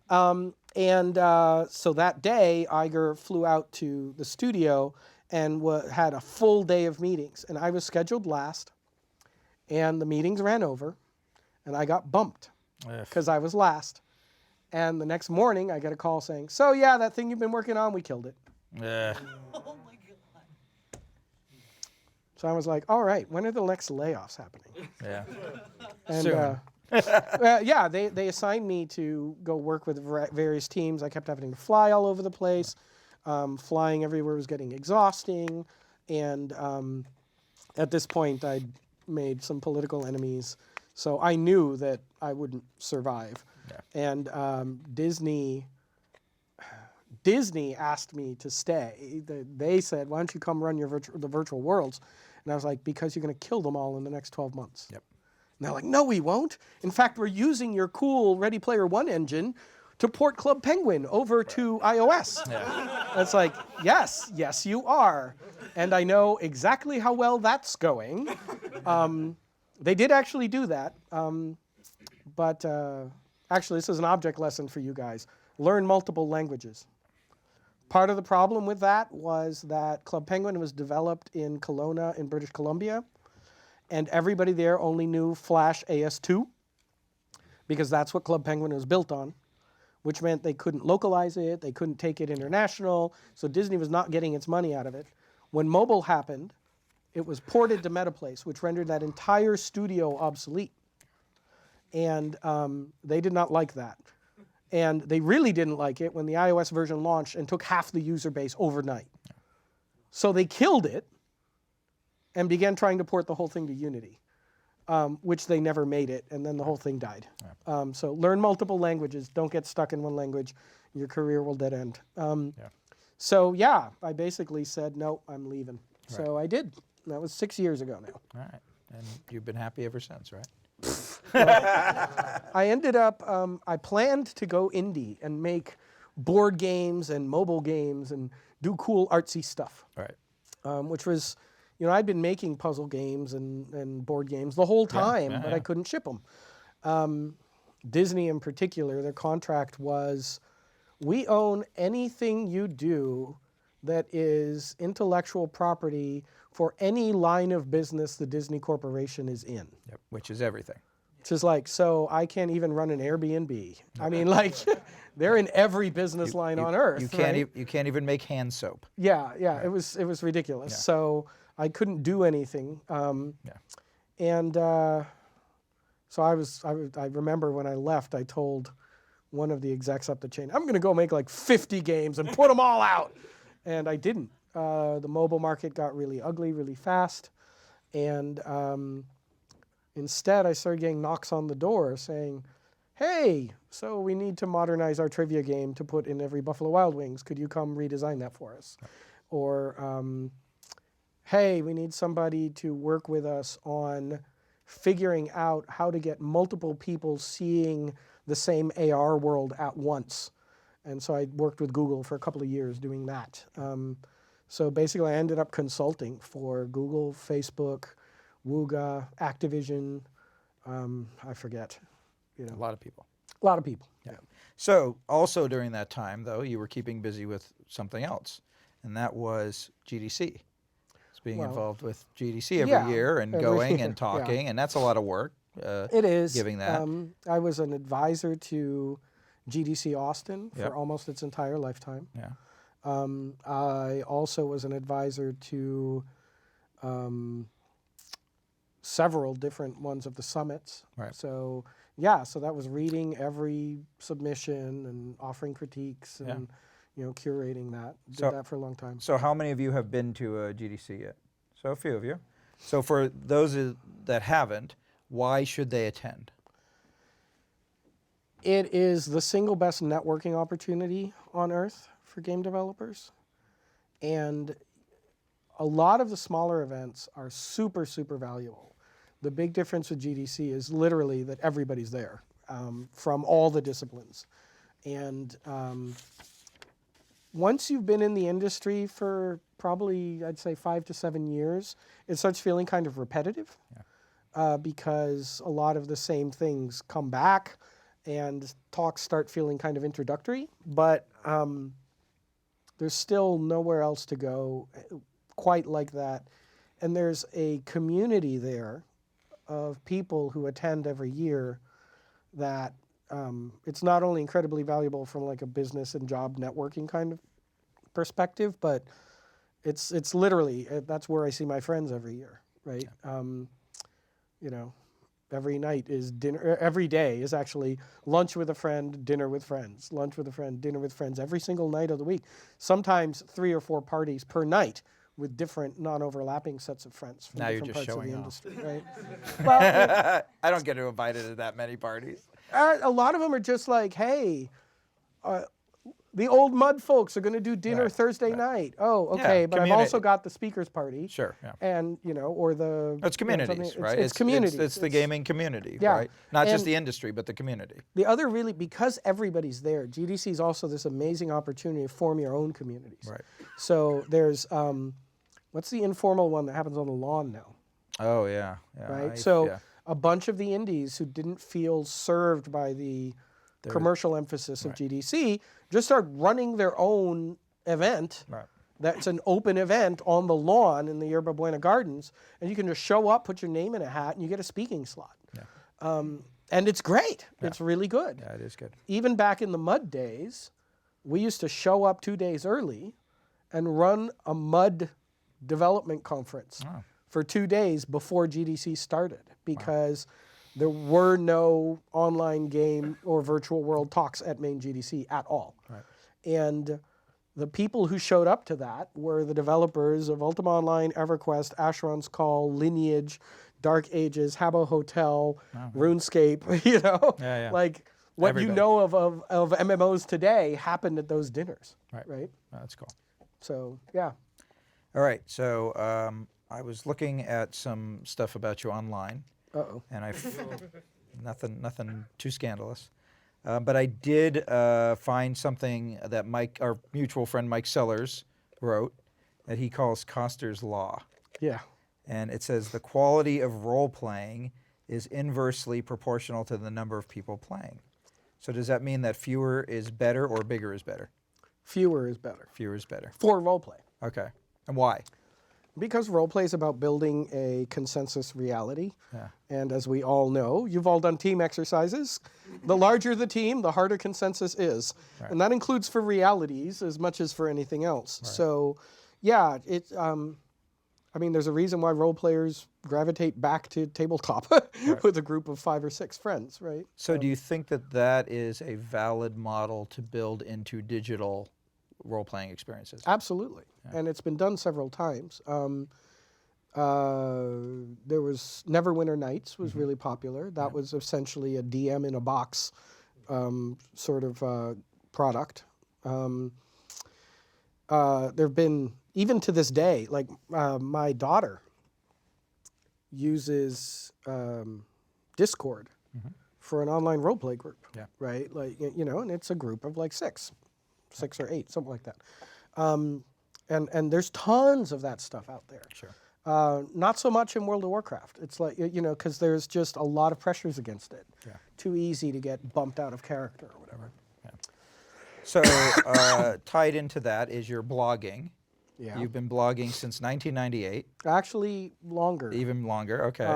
So that day, Iger flew out to the studio and had a full day of meetings. And I was scheduled last, and the meetings ran over, and I got bumped because I was last. And the next morning, I get a call saying, so yeah, that thing you've been working on, we killed it. Oh my God. So I was like, all right, when are the next layoffs happening? Yeah. And, Soon. They assigned me to go work with various teams. I kept having to fly all over the place. Flying everywhere was getting exhausting. And at this point, I'd made some political enemies. So I knew that I wouldn't survive. Yeah. And Disney asked me to stay. They said, why don't you come run the virtual worlds? And I was like, because you're going to kill them all in the next 12 months. Yep. And they're like, no, we won't. In fact, we're using your cool Ready Player One engine to port Club Penguin over to iOS. Yeah. It's like, yes, you are. And I know exactly how well that's going. They did actually do that. But actually, this is an object lesson for you guys. Learn multiple languages. Part of the problem with that was that Club Penguin was developed in Kelowna in British Columbia, and everybody there only knew Flash AS2 because that's what Club Penguin was built on, which meant they couldn't localize it, they couldn't take it international, so Disney was not getting its money out of it. When mobile happened, it was ported to MetaPlace, which rendered that entire studio obsolete. And they did not like that. And they really didn't like it when the iOS version launched and took half the user base overnight. So they killed it and began trying to port the whole thing to Unity, which they never made it, and then the whole thing died. So learn multiple languages. Don't get stuck in one language. Your career will dead end. So yeah, I basically said, no, I'm leaving. So I did. That was 6 years ago now. All right. And you've been happy ever since, right? I ended up, I planned to go indie and make board games and mobile games and do cool artsy stuff. Right. Which was, I'd been making puzzle games and board games the whole time, but I couldn't ship them. Disney in particular, their contract was, we own anything you do that is intellectual property for any line of business the Disney Corporation is in. Yep. Which is everything. Which is like, so I can't even run an Airbnb. I mean, like, they're in every business line on earth. You can't. Right? You can't even make hand soap. Yeah. It was ridiculous. Yeah. So I couldn't do anything. And so I remember when I left, I told one of the execs up the chain, I'm going to go make like 50 games and put them all out. And I didn't. The mobile market got really ugly really fast. And instead, I started getting knocks on the door saying, hey, so we need to modernize our trivia game to put in every Buffalo Wild Wings. Could you come redesign that for us? Or, hey, we need somebody to work with us on figuring out how to get multiple people seeing the same AR world at once. And so I worked with Google for a couple of years doing that. So basically I ended up consulting for Google, Facebook, Wooga, Activision, I forget. A lot of people. A lot of people. Yeah. So also during that time, though, you were keeping busy with something else, and that was GDC. It's being involved with GDC every year and going and talking, and that's a lot of work. It is. Giving that. I was an advisor to GDC Austin for almost its entire lifetime. Yeah. I also was an advisor to several different ones of the summits. Right. So so that was reading every submission and offering critiques and curating that. Did that for a long time. So how many of you have been to a GDC yet? So a few of you. So for those that haven't, why should they attend? It is the single best networking opportunity on earth for game developers. And a lot of the smaller events are super, super valuable. The big difference with GDC is literally that everybody's there from all the disciplines. And once you've been in the industry for probably, I'd say 5 to 7 years, it starts feeling kind of repetitive because a lot of the same things come back and talks start feeling kind of introductory, but there's still nowhere else to go quite like that. And there's a community there of people who attend every year that it's not only incredibly valuable from like a business and job networking kind of perspective, but it's literally, that's where I see my friends every year, right? Every night is dinner, every day is actually lunch with a friend, dinner with friends, lunch with a friend, dinner with friends, every single night of the week. Sometimes 3 or 4 parties per night with different non-overlapping sets of friends from different parts of the industry, right? Well, I don't get invited to that many parties. a lot of them are just like, hey, the old mud folks are going to do dinner Thursday night. Oh, okay, but I've also got the speakers party. Sure, yeah. And, or the... It's communities, right? It's community. It's the gaming community, right? Not just the industry, but the community. The other really, because everybody's there, GDC is also this amazing opportunity to form your own communities. Right. So there's, what's the informal one that happens on the lawn now? Oh, yeah. Right? A bunch of the indies who didn't feel served by the commercial emphasis of GDC just start running their own event. Right. That's an open event on the lawn in the Yerba Buena Gardens, and you can just show up, put your name in a hat, and you get a speaking slot. Yeah. And it's great. Yeah. It's really good. Yeah, it is good. Even back in the MUD days, we used to show up 2 days early and run a MUD development conference for 2 days before GDC started, because There were no online game or virtual world talks at main GDC at all. Right. And the people who showed up to that were the developers of Ultima Online, EverQuest, Asheron's Call, Lineage, Dark Ages, Habbo Hotel, RuneScape, you know? Yeah, yeah. Like, what Everybody. you know of MMOs today happened at those dinners, right? Oh, that's cool. So, yeah. All right, so I was looking at some stuff about you online, Uh-oh. and nothing too scandalous, but I did find something that our mutual friend Mike Sellers wrote that he calls Koster's Law. Yeah. And it says the quality of role-playing is inversely proportional to the number of people playing. So does that mean that fewer is better or bigger is better? Fewer is better. Fewer is better. For roleplay. Okay. And why? Because roleplay is about building a consensus reality. Yeah. And as we all know, you've all done team exercises. The larger the team, the harder consensus is. Right. And that includes for realities as much as for anything else. Right. So, yeah, I mean, there's a reason why role players gravitate back to tabletop with a group of 5 or 6 friends, right? So do you think that that is a valid model to build into digital role-playing experiences? Absolutely. Yeah. And it's been done several times. There was Neverwinter Nights was really popular. That was essentially a DM in a box sort of product. There have been, even to this day, like my daughter uses Discord for an online roleplay group, right? Like, you know, and it's a group of like 6 or 8, something like that. And there's tons of that stuff out there. Sure. Not so much in World of Warcraft. It's like, you know, because there's just a lot of pressures against it. Yeah. Too easy to get bumped out of character or whatever. Yeah. So tied into that is your blogging. Yeah. You've been blogging since 1998. Actually, longer. Even longer, okay.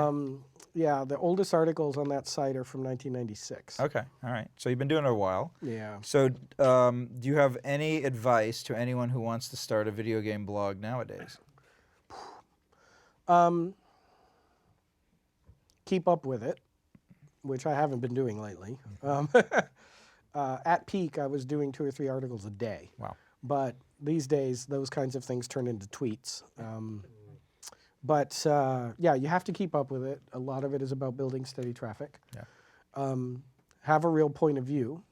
Yeah, the oldest articles on that site are from 1996. Okay, all right. So you've been doing it a while. Yeah. So do you have any advice to anyone who wants to start a video game blog nowadays? Keep up with it, which I haven't been doing lately. At peak, I was doing 2 or 3 articles a day. Wow. But these days, those kinds of things turn into tweets. Yeah, you have to keep up with it. A lot of it is about building steady traffic. Yeah. Have a real point of view,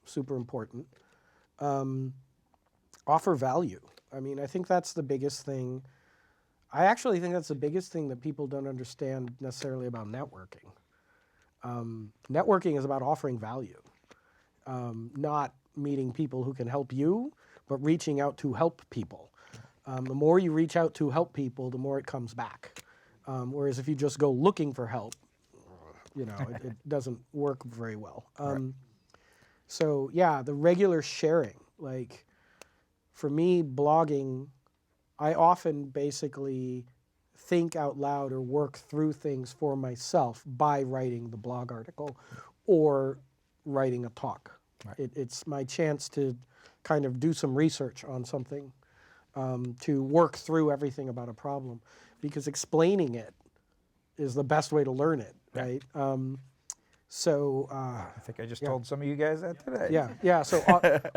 super important. Offer value. I mean, I think that's the biggest thing. I actually think that's the biggest thing that people don't understand necessarily about networking. Networking is about offering value, not meeting people who can help you, but reaching out to help people. The more you reach out to help people, the more it comes back. Whereas if you just go looking for help, you know, it doesn't work very well. Right. So yeah, the regular sharing, like for me, blogging, I often basically think out loud or work through things for myself by writing the blog article or writing a talk. Right. It's my chance to kind of do some research on something, to work through everything about a problem, because explaining it is the best way to learn it, right? I think I just told some of you guys that today. Yeah. So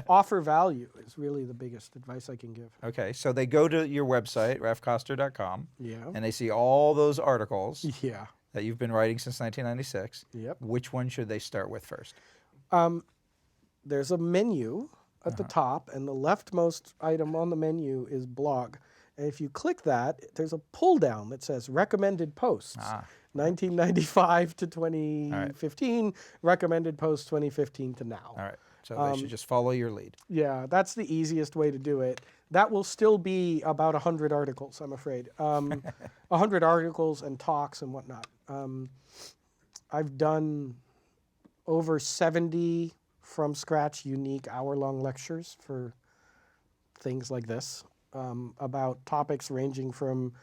offer value is really the biggest advice I can give. Okay, so they go to your website, raphkoster.com, and they see all those articles that you've been writing since 1996. Yep. Which one should they start with first? There's a menu at the top, and the leftmost item on the menu is blog. And if you click that, there's a pull down that says recommended posts. 1995 to 2015, recommended posts 2015 to now. All right, so they should just follow your lead. Yeah, that's the easiest way to do it. That will still be about 100 articles, I'm afraid. 100 articles and talks and whatnot. I've done over 70 from scratch unique hour-long lectures for things like this, about topics ranging from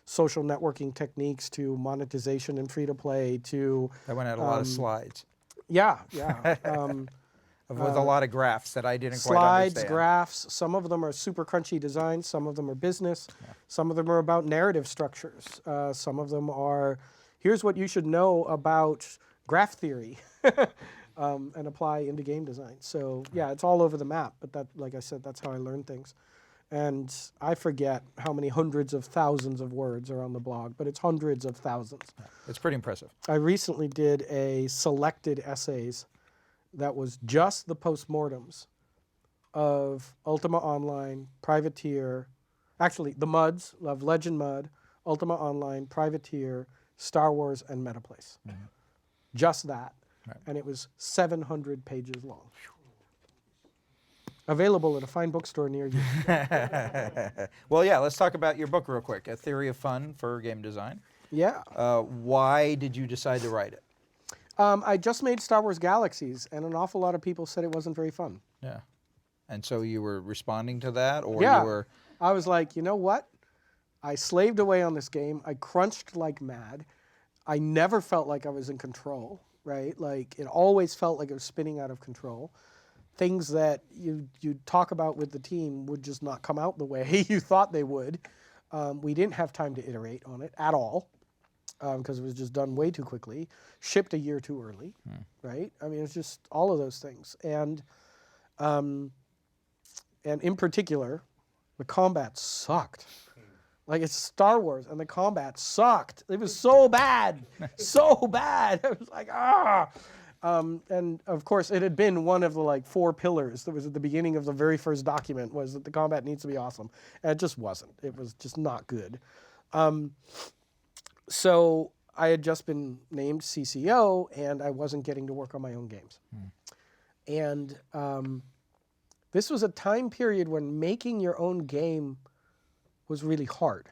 social networking techniques to monetization and free-to-play to... That one had a lot of slides. Yeah. With a lot of graphs that I didn't quite Slides, understand. graphs, some of them are super crunchy designs, some of them are business, some of them are about narrative structures, some of them are, here's what you should know about graph theory and apply into game design. So yeah, it's all over the map, but that, like I said, that's how I learn things. And I forget how many hundreds of thousands of words are on the blog, but it's hundreds of thousands. It's pretty impressive. I recently did a selected essays that was just the postmortems of Ultima Online, Privateer, actually the MUDs, of Legend MUD, Ultima Online, Privateer, Star Wars, and Metaplace. Just that. Right. And it was 700 pages long. Available at a fine bookstore near you. Well, yeah, let's talk about your book real quick, A Theory of Fun for Game Design. Yeah. Why did you decide to write it? I just made Star Wars Galaxies, and an awful lot of people said it wasn't very fun. Yeah. And so you were responding to that, or Yeah. you were... I was like, you know what? I slaved away on this game. I crunched like mad. I never felt like I was in control, right? Like, it always felt like it was spinning out of control. Things that you talk about with the team would just not come out the way you thought they would. We didn't have time to iterate on it at all because it was just done way too quickly. Shipped a year too early, right? I mean, it's just all of those things. And in particular, the combat sucked. Like, it's Star Wars, and the combat sucked. It was so bad, so bad. I was like, ah. And of course, it had been one of the like 4 pillars that was at the beginning of the very first document, was that the combat needs to be awesome. And it just wasn't. It was just not good. So I had just been named CCO, and I wasn't getting to work on my own games. And this was a time period when making your own game was really hard.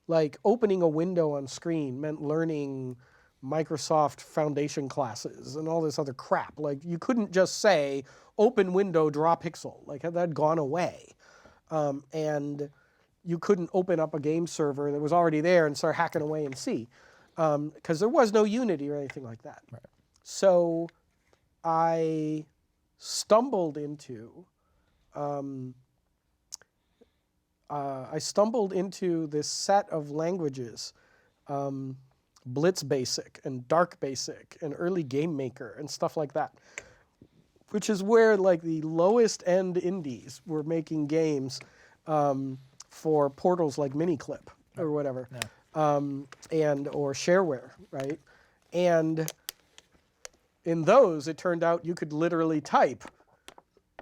Like, opening a window on screen meant learning Microsoft Foundation classes and all this other crap. Like, you couldn't just say, open window, draw pixel. Like, that had gone away. And you couldn't open up a game server that was already there and start hacking away in C, because there was no Unity or anything like that. Right. So I stumbled into this set of languages, Blitz Basic and Dark Basic and Early Game Maker and stuff like that, which is where like the lowest end indies were making games for portals like Miniclip or whatever, and or shareware, right? And in those, it turned out you could literally type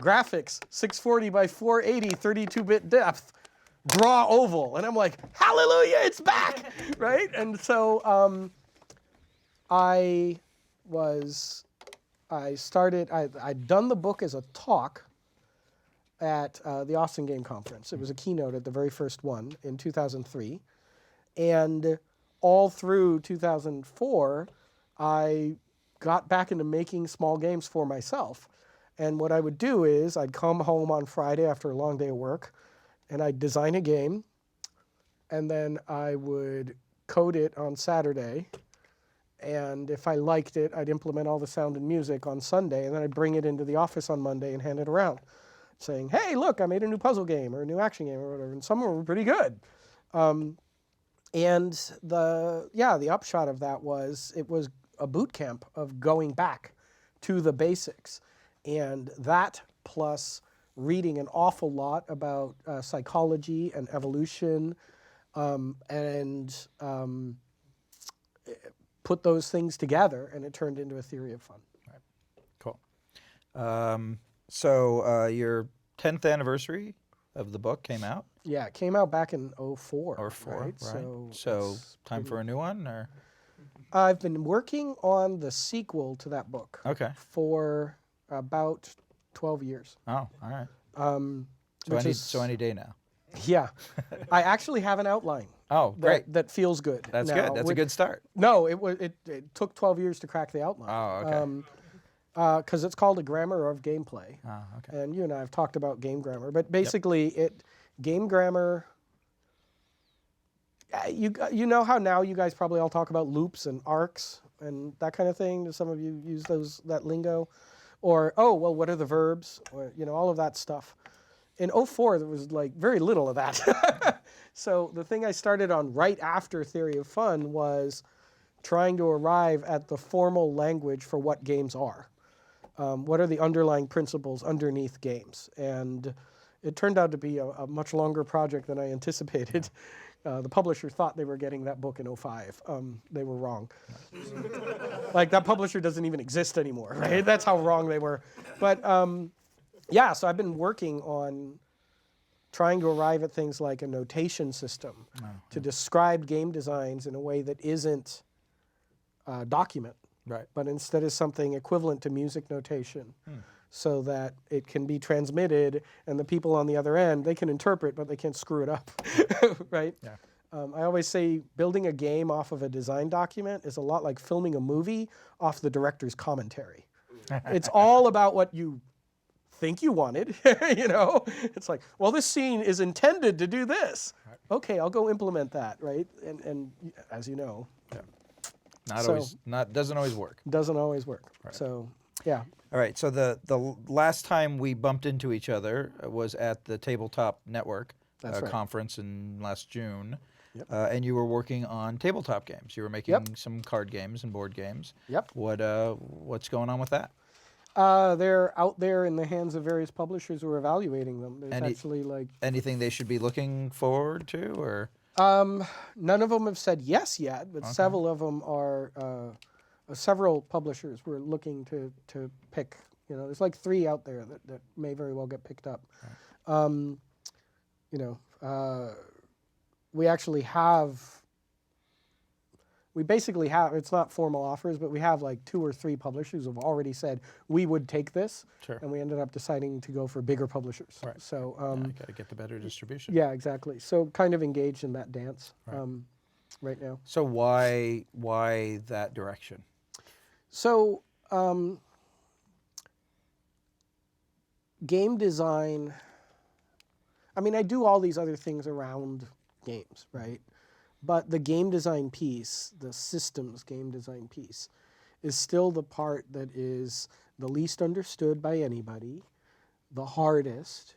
graphics 640 by 480, 32-bit depth, draw oval, and I'm like, hallelujah, it's back, right? And so I'd done the book as a talk at the Austin Game Conference. It was a keynote at the very first one in 2003. And all through 2004, I got back into making small games for myself. And what I would do is I'd come home on Friday after a long day of work, and I'd design a game, and then I would code it on Saturday. And if I liked it, I'd implement all the sound and music on Sunday, and then I'd bring it into the office on Monday and hand it around, saying, hey, look, I made a new puzzle game or a new action game or whatever, and some of them were pretty good. And the upshot of that was it was a boot camp of going back to the basics. And that plus reading an awful lot about psychology and evolution, and put those things together, and it turned into a theory of fun. Right. Cool. So your 10th anniversary of the book came out? Yeah, it came out back in 04. Or 4, right? So time for a new one, or? I've been working on the sequel to that book for about 12 years. Oh, all right. So any day now. Yeah. I actually have an outline. Oh, great. That feels good. That's now. good. That's a good start. No, it took 12 years to crack the outline. Oh, okay. Because it's called A Grammar of Gameplay. Oh, okay. And you and I have talked about game grammar. But basically, game grammar, you know how now you guys probably all talk about loops and arcs and that kind of thing? Do some of you use that lingo? Or, what are the verbs? Or, all of that stuff. In 04, there was like very little of that. So the thing I started on right after Theory of Fun was trying to arrive at the formal language for what games are. What are the underlying principles underneath games? And it turned out to be a much longer project than I anticipated. The publisher thought they were getting that book in '05. They were wrong. Like, that publisher doesn't even exist anymore, right? That's how wrong they were. But yeah, so I've been working on trying to arrive at things like a notation system to describe game designs in a way that isn't document, Right. but instead is something equivalent to music notation, so that it can be transmitted and the people on the other end, they can interpret, but they can't screw it up, right? Yeah. I always say building a game off of a design document is a lot like filming a movie off the director's commentary. It's all about what you think you wanted, you know? It's like, well, this scene is intended to do this. Right. Okay, I'll go implement that, right? And as you know, Doesn't always work. Doesn't always work. Right. So, yeah. All right, so the last time we bumped into each other was at the Tabletop Network That's right. conference in last June. Yep. And you were working on tabletop games. You were making some card games and board games. Yep. What's going on with that? They're out there in the hands of various publishers who are evaluating them. There's actually like... Anything they should be looking forward to, or? None of them have said yes yet, but several of them are... several publishers were looking to pick. You know, there's like 3 out there that may very well get picked up. Right. You know, we actually have... We basically have, it's not formal offers, but we have like 2 or 3 publishers who have already said, we would take this. Sure. And we ended up deciding to go for bigger publishers. Right. So, got to get the better distribution. Yeah, exactly. So kind of engaged in that dance right now. So why that direction? So game design, I mean, I do all these other things around games, right? But the game design piece, the systems game design piece, is still the part that is the least understood by anybody, the hardest,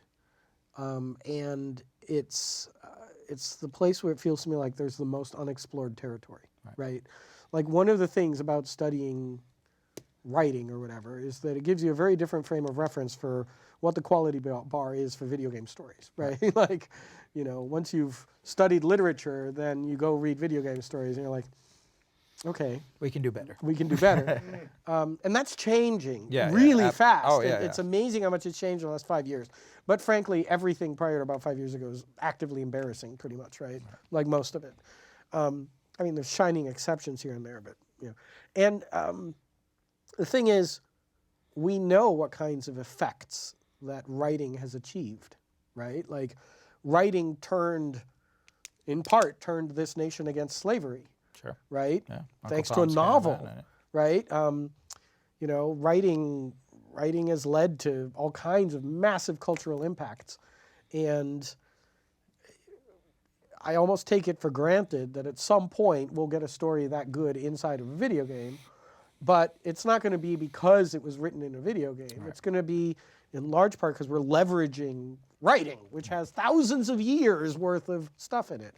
and it's the place where it feels to me like there's the most unexplored territory, right? Like, one of the things about studying writing or whatever is that it gives you a very different frame of reference for what the quality bar is for video game stories, right? Like, you know, once you've studied literature, then you go read video game stories and you're like, okay. We can do better. We can do better. And that's changing really fast. Oh, yeah, It's amazing how much it's changed in the last 5 years. But frankly, everything prior to about 5 years ago is actively embarrassing pretty much, right? Like most of it. I mean, there's shining exceptions here and there, but, you know. And the thing is, we know what kinds of effects that writing has achieved, right? Like, writing in part turned this nation against slavery. Sure. Right? Yeah. Thanks to a novel, right? You know, writing has led to all kinds of massive cultural impacts. And I almost take it for granted that at some point we'll get a story that good inside of a video game. But it's not going to be because it was written in a video game. Right. It's going to be in large part because we're leveraging writing, which has thousands of years worth of stuff in it.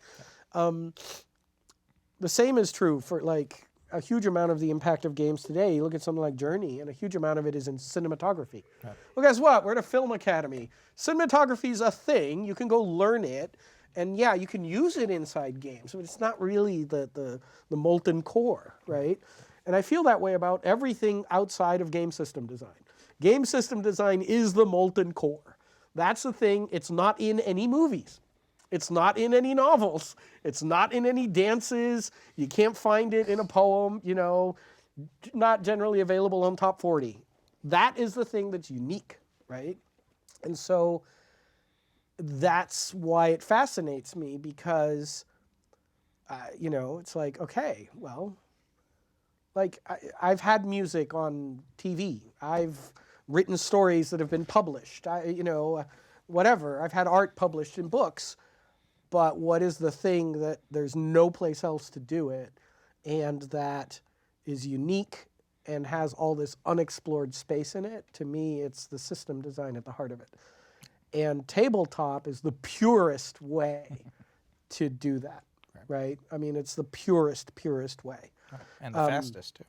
The same is true for like a huge amount of the impact of games today. You look at something like Journey, and a huge amount of it is in cinematography. Right. Well, guess what? We're at a film academy. Cinematography is a thing. You can go learn it. And yeah, you can use it inside games, but it's not really the molten core, right? And I feel that way about everything outside of game system design. Game system design is the molten core. That's the thing. It's not in any movies. It's not in any novels. It's not in any dances. You can't find it in a poem, you know, not generally available on Top 40. That is the thing that's unique, right? And so that's why it fascinates me, because, you know, it's like, okay, well, like I've had music on TV. I've written stories that have been published. You know, whatever. I've had art published in books. But what is the thing that there's no place else to do it, and that is unique and has all this unexplored space in it? To me, it's the system design at the heart of it. And tabletop is the purest way to do that, right? I mean, it's the purest way. And the fastest, too.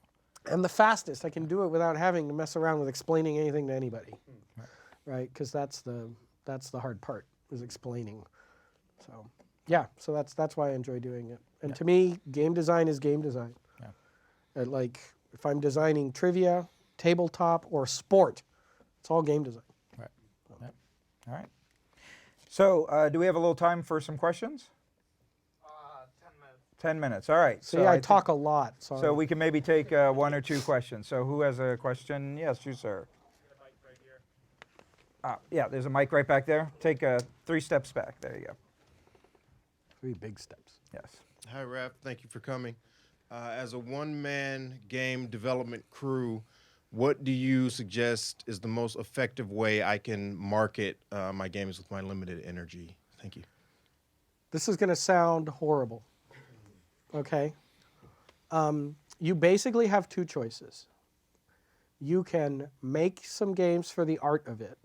And the fastest. I can do it without having to mess around with explaining anything to anybody, right? Because that's the hard part, is explaining. So yeah, so that's why I enjoy doing it. And to me, game design is game design. Yeah. Like if I'm designing trivia, tabletop, or sport, it's all game design. Right. Yeah. All right. So do we have a little time for some questions? 10 minutes. 10 minutes. All right. See, I talk a lot. Sorry. So we can maybe take 1 or 2 questions. So who has a question? Yes, you, sir. Yeah, there's a mic right back there. Take 3 steps back. There you go. 3 big steps. Yes. Hi, Raph. Thank you for coming. As a one-man game development crew, what do you suggest is the most effective way I can market my games with my limited energy? Thank you. This is going to sound horrible. Okay? You basically have 2 choices. You can make some games for the art of it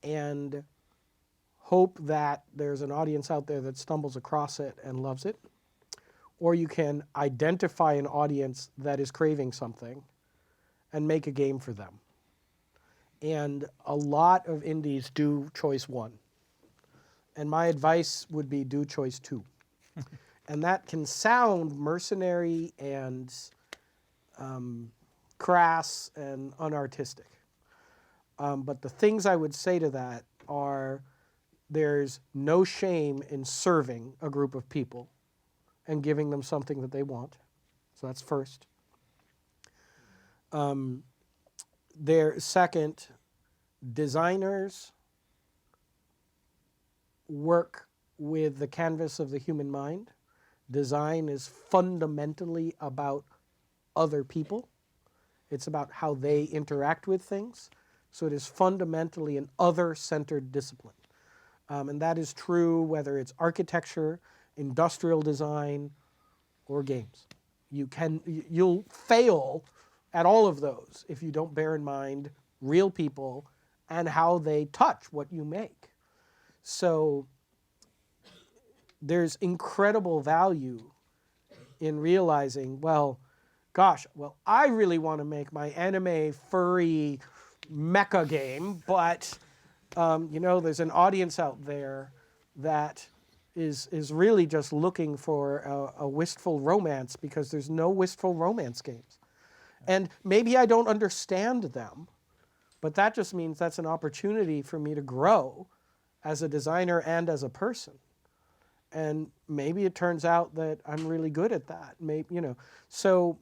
and hope that there's an audience out there that stumbles across it and loves it. Or you can identify an audience that is craving something and make a game for them. And a lot of indies do choice 1. And my advice would be do choice 2. And that can sound mercenary and crass and unartistic. But the things I would say to that are there's no shame in serving a group of people and giving them something that they want. So that's first. Second, designers work with the canvas of the human mind. Design is fundamentally about other people. It's about how they interact with things. So it is fundamentally an other-centered discipline. And that is true whether it's architecture, industrial design, or games. You'll fail at all of those if you don't bear in mind real people and how they touch what you make. So there's incredible value in realizing, well, I really want to make my anime furry mecha game, but there's an audience out there that is really just looking for a wistful romance, because there's no wistful romance games. And maybe I don't understand them, but that just means that's an opportunity for me to grow as a designer and as a person. And maybe it turns out that I'm really good at that. So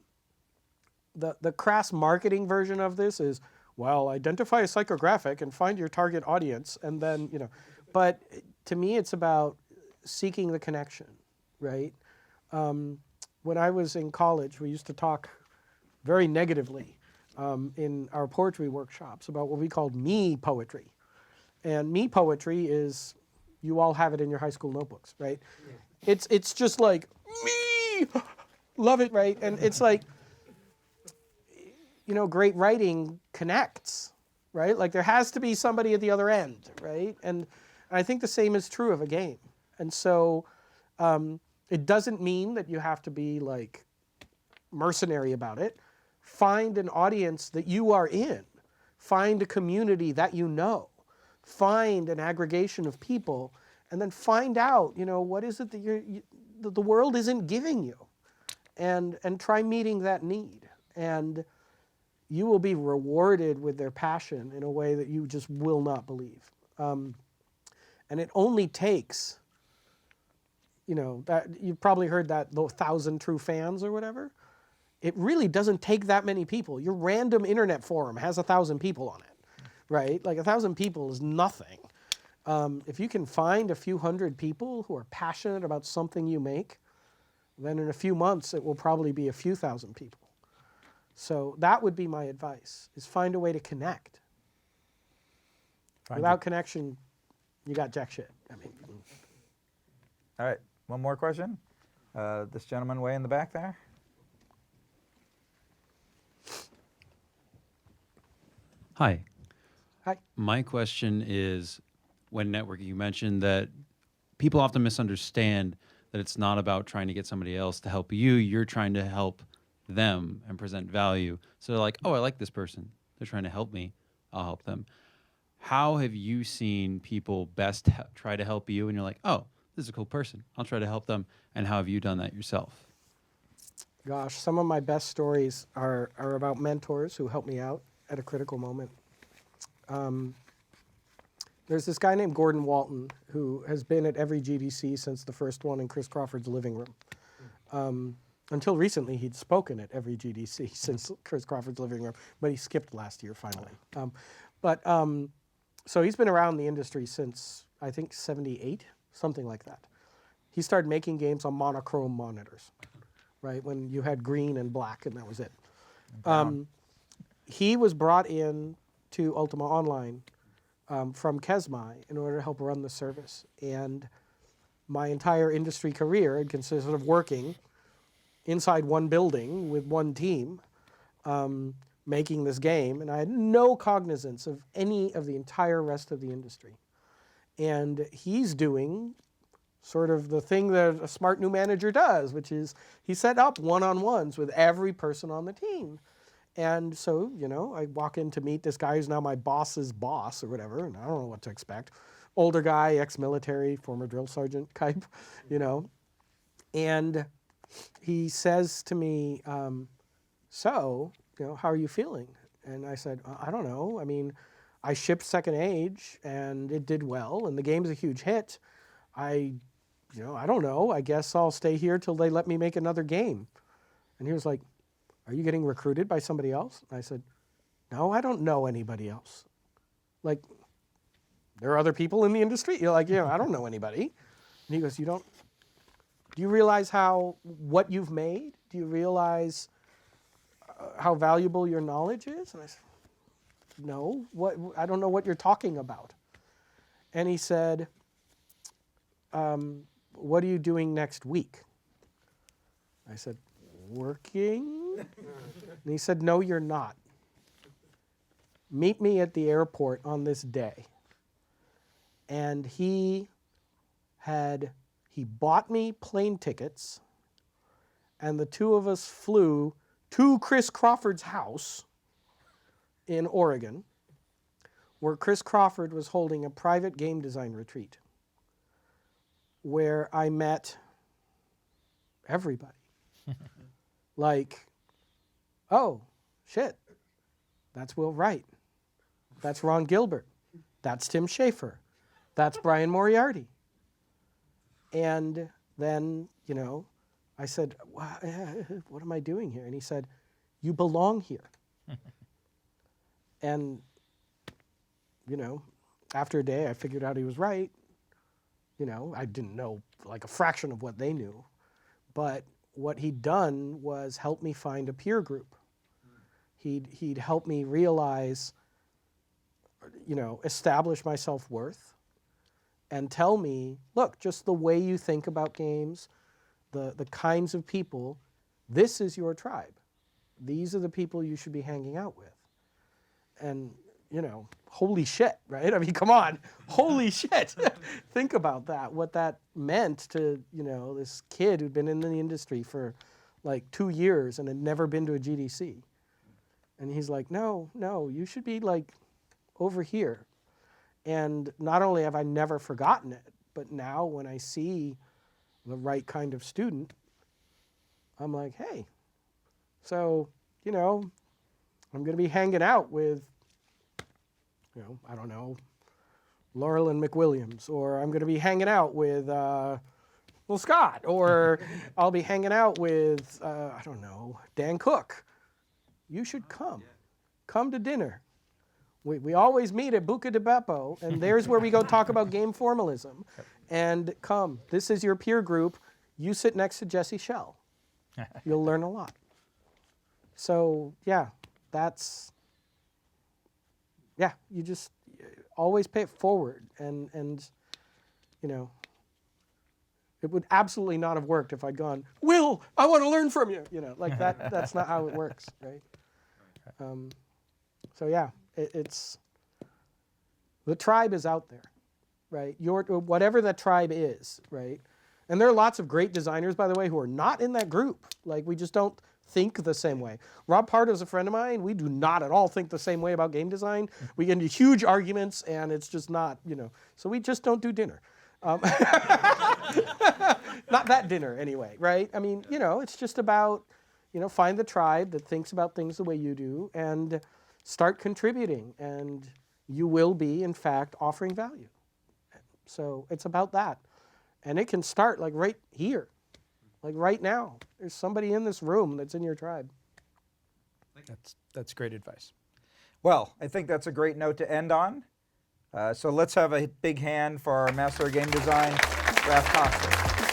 the crass marketing version of this is, well, identify a psychographic and find your target audience, and then, But to me, it's about seeking the connection, right? When I was in college, we used to talk very negatively in our poetry workshops about what we called me poetry. And me poetry is, you all have it in your high school notebooks, right? Yeah. It's just like, me, love it, right? And it's like, great writing connects, right? Like there has to be somebody at the other end, right? And I think the same is true of a game. And so it doesn't mean that you have to be like mercenary about it. Find an audience that you are in. Find a community that you know. Find an aggregation of people, and then find out, what is it that the world isn't giving you, and try meeting that need. And you will be rewarded with their passion in a way that you just will not believe. And it only takes, that you've probably heard that, the 1,000 true fans or whatever. It really doesn't take that many people. Your random internet forum has 1,000 people on it, right? Like 1,000 people is nothing. If you can find a few hundred people who are passionate about something you make, then in a few months it will probably be a few thousand people. So that would be my advice, is find a way to connect. Without connection, you got jack shit. All right, one more question. This gentleman way in the back there. Hi. Hi. My question is, when networking, you mentioned that people often misunderstand that it's not about trying to get somebody else to help you. You're trying to help them and present value. So they're like, oh, I like this person. They're trying to help me. I'll help them. How have you seen people best try to help you? And you're like, oh, this is a cool person. I'll try to help them. And how have you done that yourself? Gosh, some of my best stories are about mentors who helped me out at a critical moment. There's this guy named Gordon Walton who has been at every GDC since the first one in Chris Crawford's living room. Until recently, he'd spoken at every GDC since Chris Crawford's living room, but he skipped last year finally. So he's been around the industry since, I think, 78, something like that. He started making games on monochrome monitors, right, when you had green and black, and that was it. He was brought in to Ultima Online from Kesmai in order to help run the service. And my entire industry career had consisted of working inside one building with one team, making this game, and I had no cognizance of any of the entire rest of the industry. And he's doing sort of the thing that a smart new manager does, which is he set up one-on-ones with every person on the team. And so, you know, I walk in to meet this guy who's now my boss's boss or whatever, and I don't know what to expect. Older guy, ex-military, former drill sergeant type, you know. And he says to me, so, you know, how are you feeling? And I said, I don't know. I mean, I shipped Second Age and it did well and the game's a huge hit. I don't know. I guess I'll stay here till they let me make another game. And he was like, are you getting recruited by somebody else? And I said, no, I don't know anybody else. Like, there are other people in the industry? You're like, I don't know anybody. And he goes, do you realize what you've made? Do you realize how valuable your knowledge is? And I said, no, I don't know what you're talking about. And he said, what are you doing next week? I said, working? And he said, no, you're not. Meet me at the airport on this day. And he bought me plane tickets, and the two of us flew to Chris Crawford's house in Oregon, where Chris Crawford was holding a private game design retreat, where I met everybody. Like, oh, shit, that's Will Wright. That's Ron Gilbert. That's Tim Schafer. That's Brian Moriarty. And then, I said, what am I doing here? And he said, you belong here. And, after a day, I figured out he was right. I didn't know like a fraction of what they knew. But what he'd done was help me find a peer group. He'd helped me realize, establish my self-worth and tell me, look, just the way you think about games, the kinds of people, this is your tribe. These are the people you should be hanging out with. And, holy shit, right? I mean, come on, holy shit. Think about that, what that meant to, this kid who'd been in the industry for like 2 years and had never been to a GDC. And he's like, no, you should be like over here. And not only have I never forgotten it, but now when I see the right kind of student, I'm like, hey, so, I'm going to be hanging out with, I don't know, Laurel and McWilliams, or I'm going to be hanging out with, Scott, or I'll be hanging out with, I don't know, Dan Cook. You should come. Come to dinner. We always meet at Buca di Beppo, and there's where we go talk about game formalism. And come, this is your peer group. You sit next to Jesse Schell. You'll learn a lot. So, you just always pay it forward. And it would absolutely not have worked if I'd gone, Will, I want to learn from you. Like that's not how it works, right? It's the tribe is out there, right? Whatever that tribe is, right? And there are lots of great designers, by the way, who are not in that group. Like, we just don't think the same way. Rob Pardo is a friend of mine. We do not at all think the same way about game design. We get into huge arguments, and it's just not, so we just don't do dinner. Not that dinner, anyway, right? I mean, it's just about, find the tribe that thinks about things the way you do and start contributing, and you will be, in fact, offering value. So it's about that. And it can start like right here, like right now. There's somebody in this room that's in your tribe. That's great advice. Well, I think that's a great note to end on. So let's have a big hand for our Master of Game Design, Raph Koster.